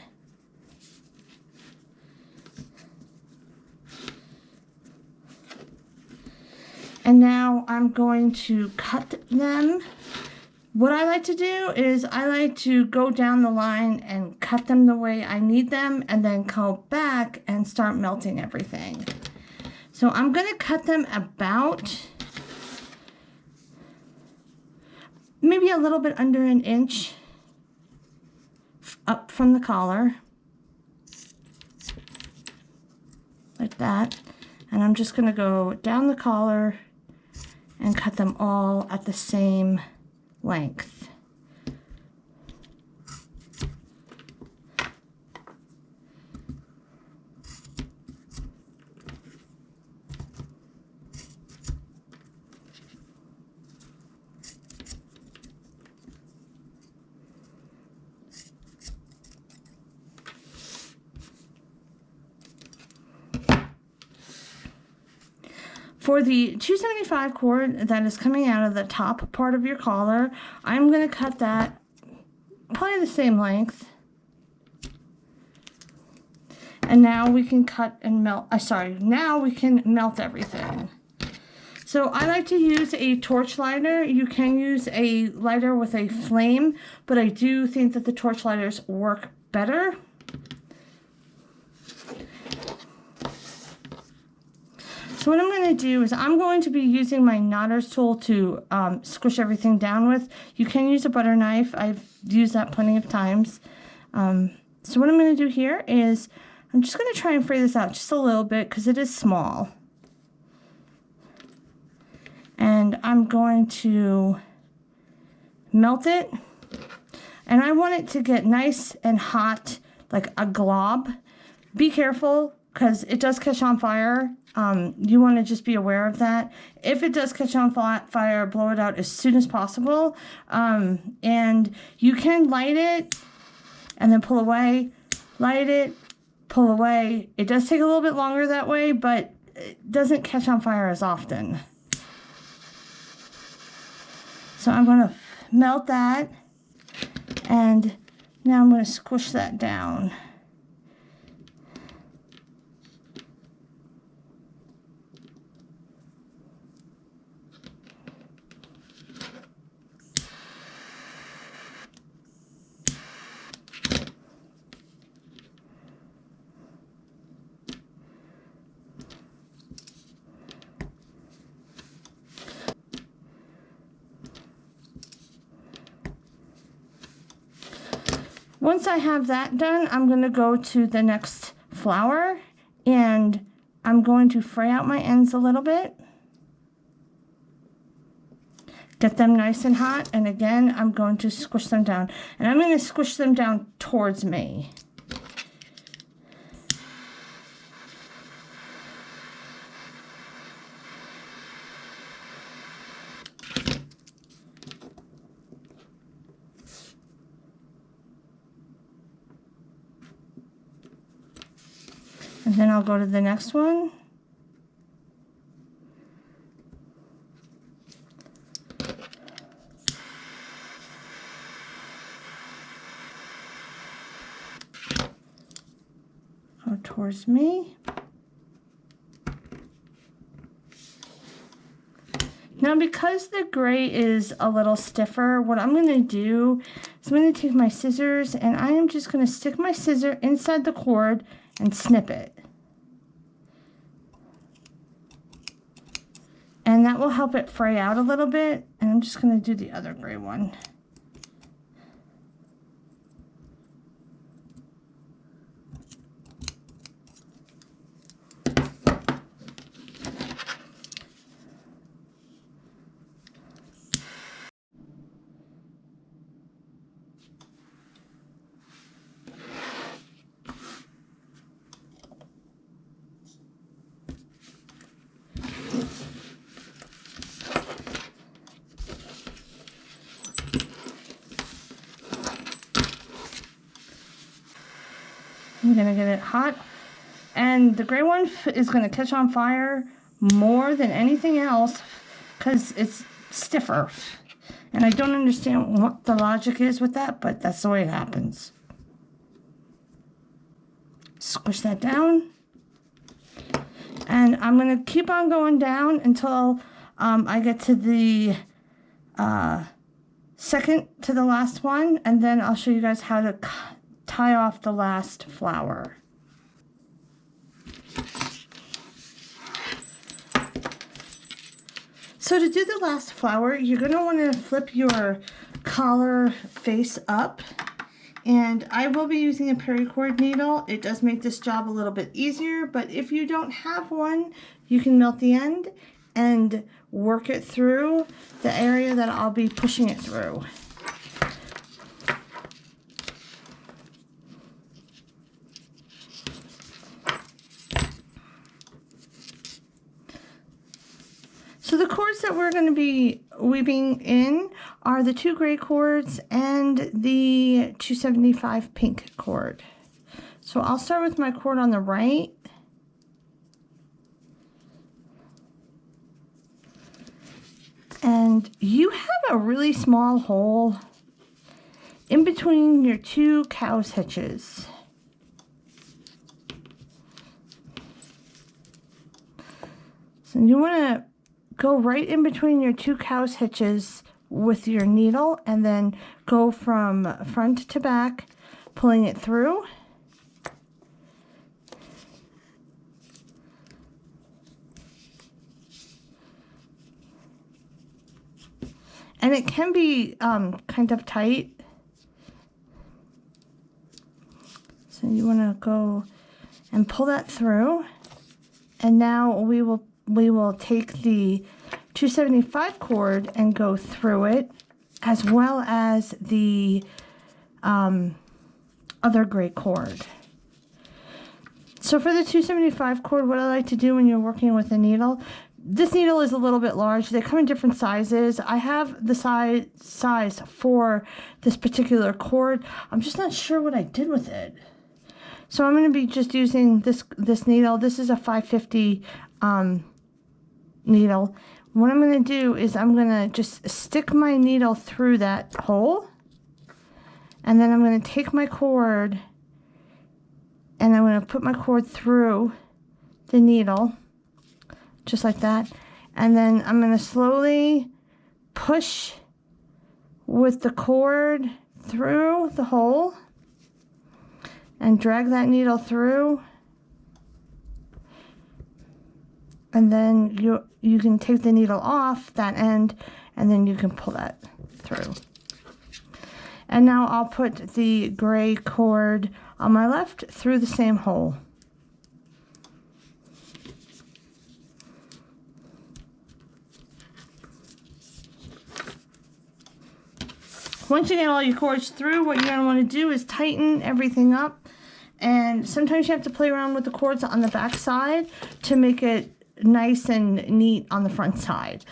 And now I'm going to cut them. What I like to do is I like to go down the line and cut them the way I need them, and then go back and start melting everything. So I'm going to cut them about maybe a little bit under an inch up from the collar, like that. And I'm just going to go down the collar and cut them all at the same length. For the 275 cord that is coming out of the top part of your collar, I'm going to cut that probably the same length. And now we can cut and melt, now we can melt everything. So I like to use a torch lighter. You can use a lighter with a flame, but I do think that the torch lighters work better. So what I'm going to do is I'm going to be using my knotter's tool to squish everything down with. You can use a butter knife. I've used that plenty of times. So what I'm going to do here is I'm just going to try and fray this out just a little bit because it is small. And I'm going to melt it. And I want it to get nice and hot, like a glob. Be careful because it does catch on fire. You want to just be aware of that. If it does catch on fire, blow it out as soon as possible. And you can light it and then pull away, light it, pull away. It does take a little bit longer that way, but it doesn't catch on fire as often. So I'm going to melt that, and now I'm going to squish that down. Once I have that done, I'm going to go to the next flower, and I'm going to fray out my ends a little bit. Get them nice and hot, and again, I'm going to squish them down. And I'm going to squish them down towards me. And then I'll go to the next one. Go towards me. Now, because the gray is a little stiffer, what I'm going to do is I'm going to take my scissors, and I am just going to stick my scissor inside the cord and snip it. And that will help it fray out a little bit. And I'm just going to do the other gray one. I'm going to get it hot. And the gray one is going to catch on fire more than anything else because it's stiffer. And I don't understand what the logic is with that, but that's the way it happens. Squish that down. And I'm going to keep on going down until I get to the second to the last one. And then I'll show you guys how to tie off the last flower. So to do the last flower, you're going to want to flip your collar face up. And I will be using a paracord needle. It does make this job a little bit easier, but if you don't have one, you can melt the end and work it through the area that I'll be pushing it through. So the cords that we're going to be weaving in are the 2 gray cords and the 275 pink cord. So I'll start with my cord on the right. And you have a really small hole in between your 2 cow's hitches. So you want to go right in between your 2 cow's hitches with your needle and then go from front to back, pulling it through. And it can be kind of tight. So you want to go and pull that through. And now we will take the 275 cord and go through it, as well as the other gray cord. So for the 275 cord, what I like to do when you're working with a needle, this needle is a little bit large. They come in different sizes. I have the size for this particular cord. I'm just not sure what I did with it. So I'm going to be just using this needle. This is a 550 needle. What I'm going to do is I'm going to just stick my needle through that hole, and then I'm going to take my cord and I'm going to put my cord through the needle just like that, and then I'm going to slowly push with the cord through the hole and drag that needle through. And then you can take the needle off that end, and then you can pull that through. And now I'll put the gray cord on my left through the same hole. Once you get all your cords through, what you're going to want to do is tighten everything up. And sometimes you have to play around with the cords on the back side to make it nice and neat on the front side.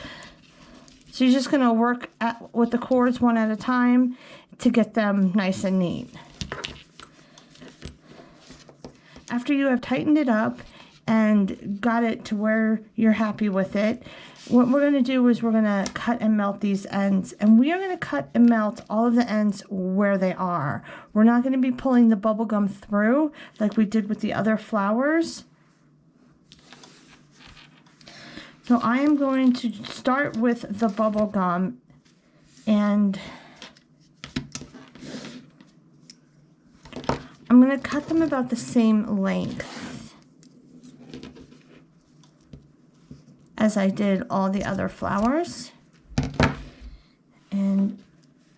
So you're just going to work with the cords one at a time to get them nice and neat. After you have tightened it up and got it to where you're happy with it, what we're going to do is we're going to cut and melt these ends. And we are going to cut and melt all of the ends where they are. We're not going to be pulling the bubble gum through like we did with the other flowers. So I am going to start with the bubble gum, and I'm going to cut them about the same length as I did all the other flowers. And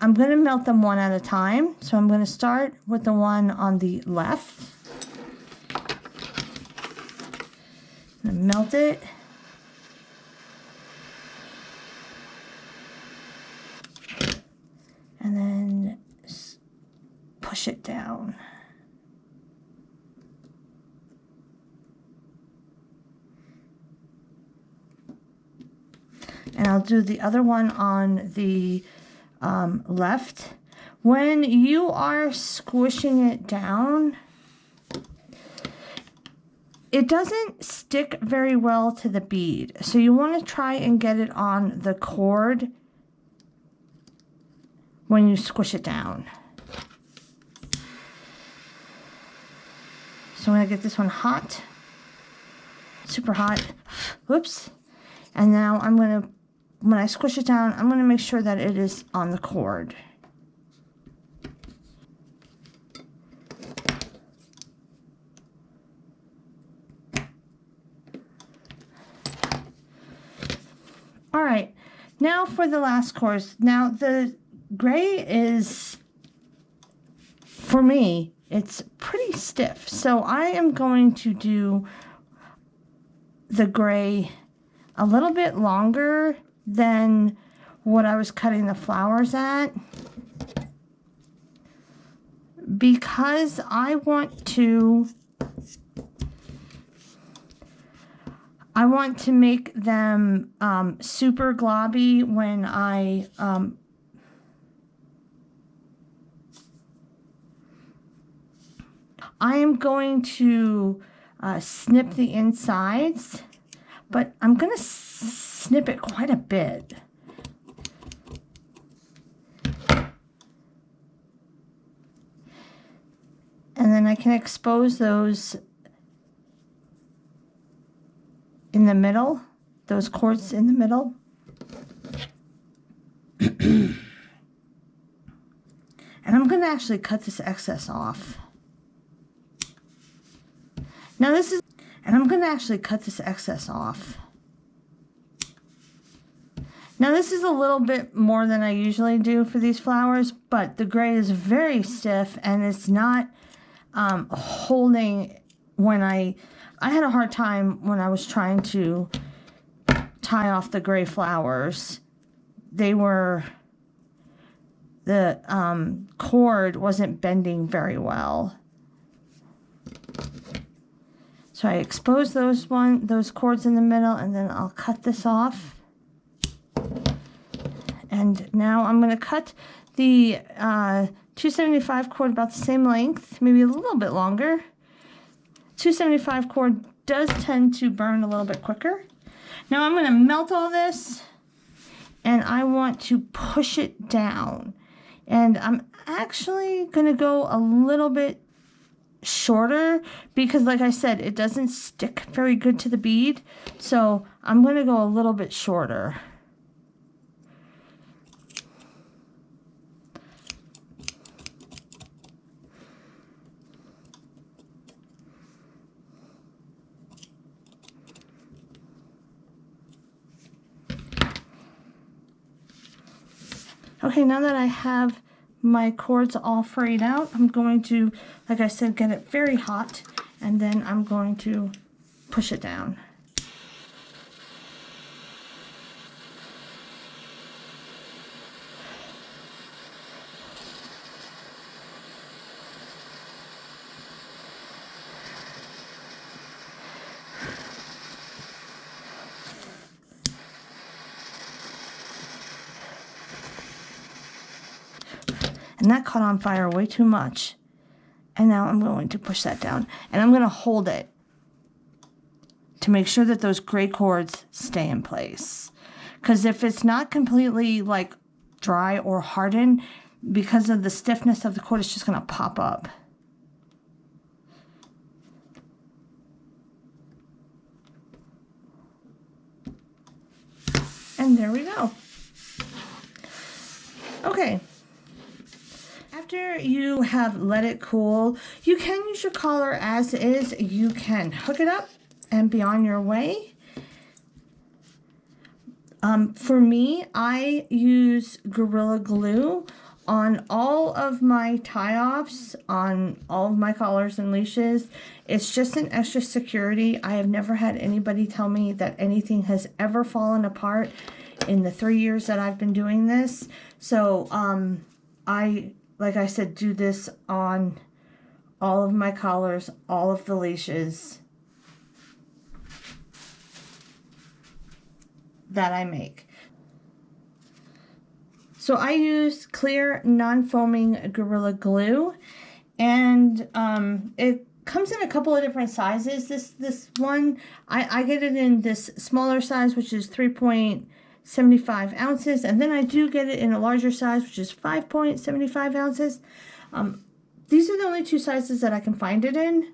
I'm going to melt them one at a time. So I'm going to start with the one on the left. And melt it. And then push it down. And I'll do the other one on the left. When you are squishing it down, it doesn't stick very well to the bead. So you want to try and get it on the cord when you squish it down. So I'm going to get this one hot, super hot. Whoops. And now I'm going to, when I squish it down, I'm going to make sure that it is on the cord. All right, now for the last course. Now the gray is, for me, it's pretty stiff. So I am going to do the gray a little bit longer than what I was cutting the flowers at, because I want to make them super globby when I am going to snip the insides, but I'm going to snip it quite a bit. And then I can expose those in the middle, those cords in the middle. And I'm going to actually cut this excess off. Now this is, and I'm going to actually cut this excess off. Now this is a little bit more than I usually do for these flowers, but the gray is very stiff and it's not holding. When I had a hard time when I was trying to tie off the gray flowers. The cord wasn't bending very well. So I expose those cords in the middle, and then I'll cut this off. And now I'm going to cut the 275 cord about the same length, maybe a little bit longer. 275 cord does tend to burn a little bit quicker. Now I'm going to melt all this, and I want to push it down. And I'm actually going to go a little bit shorter because, like I said, it doesn't stick very good to the bead. So I'm going to go a little bit shorter. Okay, now that I have my cords all frayed out, I'm going to, like I said, get it very hot, and then I'm going to push it down. And that caught on fire way too much. And now I'm going to push that down. And I'm going to hold it to make sure that those gray cords stay in place. Because if it's not completely like dry or hardened, because of the stiffness of the cord, it's just going to pop up. And there we go. Okay. After you have let it cool, you can use your collar as is. You can hook it up and be on your way. For me, I use Gorilla Glue on all of my tie-offs, on all of my collars and leashes. It's just an extra security. I have never had anybody tell me that anything has ever fallen apart in the 3 years that I've been doing this. So like I said, do this on all of my collars, all of the leashes that I make. So I use clear non-foaming Gorilla Glue, and it comes in a couple of different sizes. This one, I get it in this smaller size, which is 3.75 ounces. And then I do get it in a larger size, which is 5.75 ounces. These are the only two sizes that I can find it in.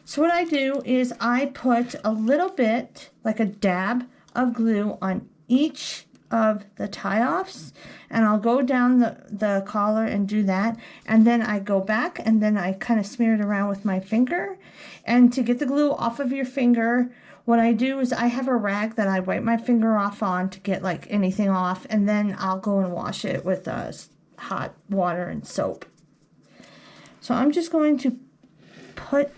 So what I do is I put a little bit, like a dab of glue on each of the tie-offs, and I'll go down the collar and do that, and then I go back and then I kind of smear it around with my finger. And to get the glue off of your finger, what I do is I have a rag that I wipe my finger off on to get like anything off, and then I'll go and wash it with hot water and soap. So I'm just going to put,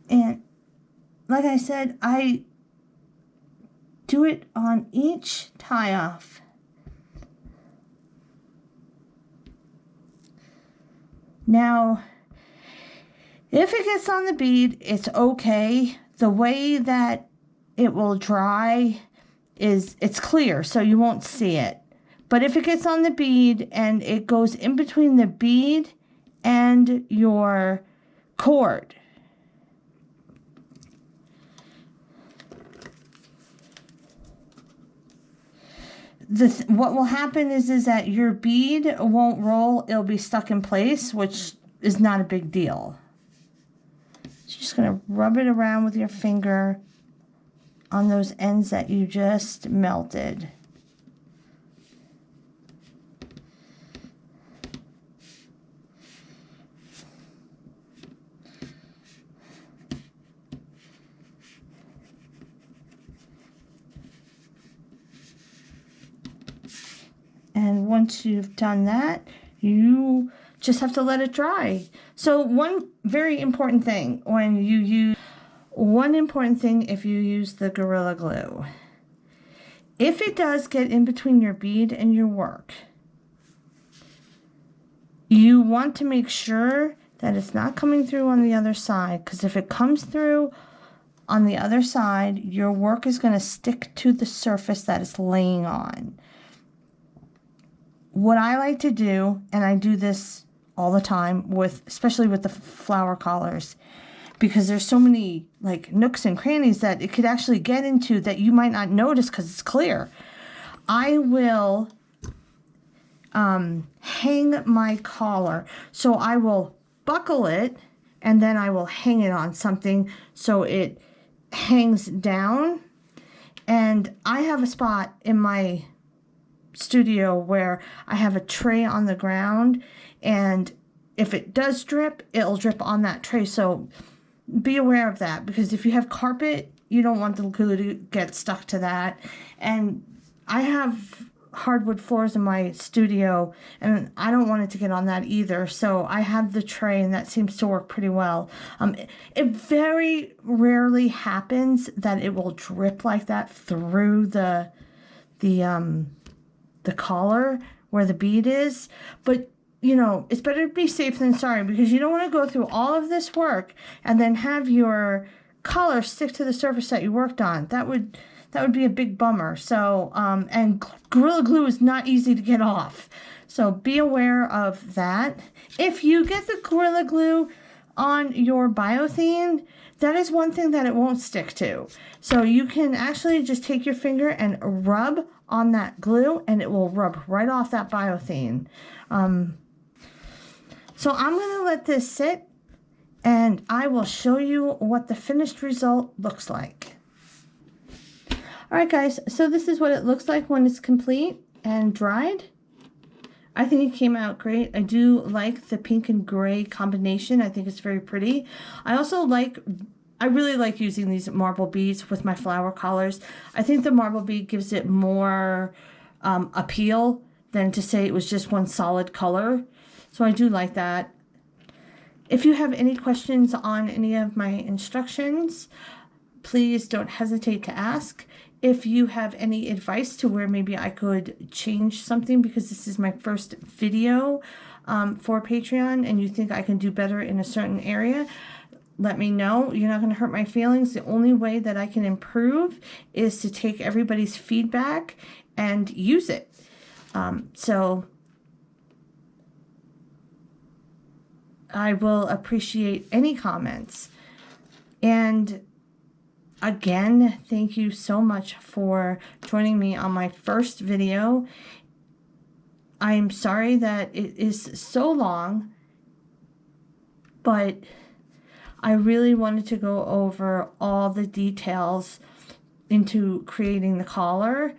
and like I said, I do it on each tie-off. Now, if it gets on the bead, it's okay. The way that it will dry is it's clear, so you won't see it. But if it gets on the bead and it goes in between the bead and your cord, what will happen is that your bead won't roll. It'll be stuck in place, which is not a big deal. So you're just going to rub it around with your finger on those ends that you just melted. And once you've done that, you just have to let it dry. So one very important thing when you use, if you use the Gorilla Glue, if it does get in between your bead and your work, you want to make sure that it's not coming through on the other side, because if it comes through on the other side, your work is going to stick to the surface that it's laying on. What I like to do, and I do this all the time especially with the flower collars, because there's so many like nooks and crannies that it could actually get into that you might not notice because it's clear. I will hang my collar. So I will buckle it and then I will hang it on something so it hangs down. And I have a spot in my studio where I have a tray on the ground, and if it does drip, it'll drip on that tray. So be aware of that, because if you have carpet, you don't want the glue to get stuck to that. And I have hardwood floors in my studio, and I don't want it to get on that either. So I have the tray, and that seems to work pretty well. It very rarely happens that it will drip like that through the collar where the bead is, but you know, it's better to be safe than sorry, because you don't want to go through all of this work and then have your collar stick to the surface that you worked on. That would be a big bummer. So and Gorilla Glue is not easy to get off, so be aware of that. If you get the Gorilla Glue on your Biothane, that is one thing that it won't stick to. So you can actually just take your finger and rub on that glue, and it will rub right off that Biothane. So I'm going to let this sit, and I will show you what the finished result looks like. Alright guys, so this is what it looks like when it's complete and dried. I think it came out great. I do like the pink and gray combination. I think it's very pretty. I really like using these marble beads with my flower collars. I think the marble bead gives it more appeal than to say it was just one solid color. So I do like that. If you have any questions on any of my instructions, please don't hesitate to ask. If you have any advice to where maybe I could change something, because this is my first video for Patreon and you think I can do better in a certain area, let me know. You're not going to hurt my feelings. The only way that I can improve is to take everybody's feedback and use it. So I will appreciate any comments. And again, thank you so much for joining me on my first video. I'm sorry that it is so long, but I really wanted to go over all the details into creating the collar.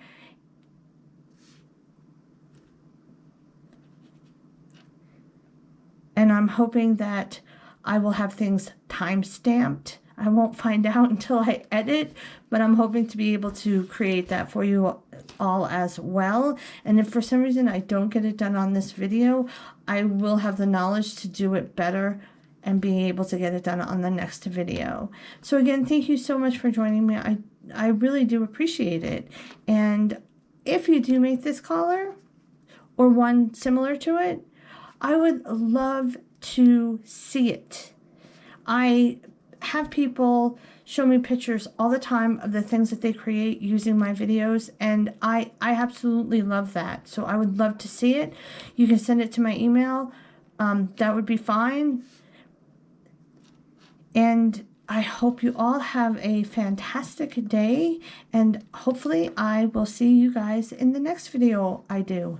And I'm hoping that I will have things time-stamped. I won't find out until I edit, but I'm hoping to be able to create that for you all as well. And if for some reason I don't get it done on this video, I will have the knowledge to do it better and being able to get it done on the next video. So again, thank you so much for joining me. I really do appreciate it. And if you do make this collar or one similar to it, I would love to see it. I have people show me pictures all the time of the things that they create using my videos, and I absolutely love that. So I would love to see it. You can send it to my email. That would be fine. And I hope you all have a fantastic day, and hopefully I will see you guys in the next video I do.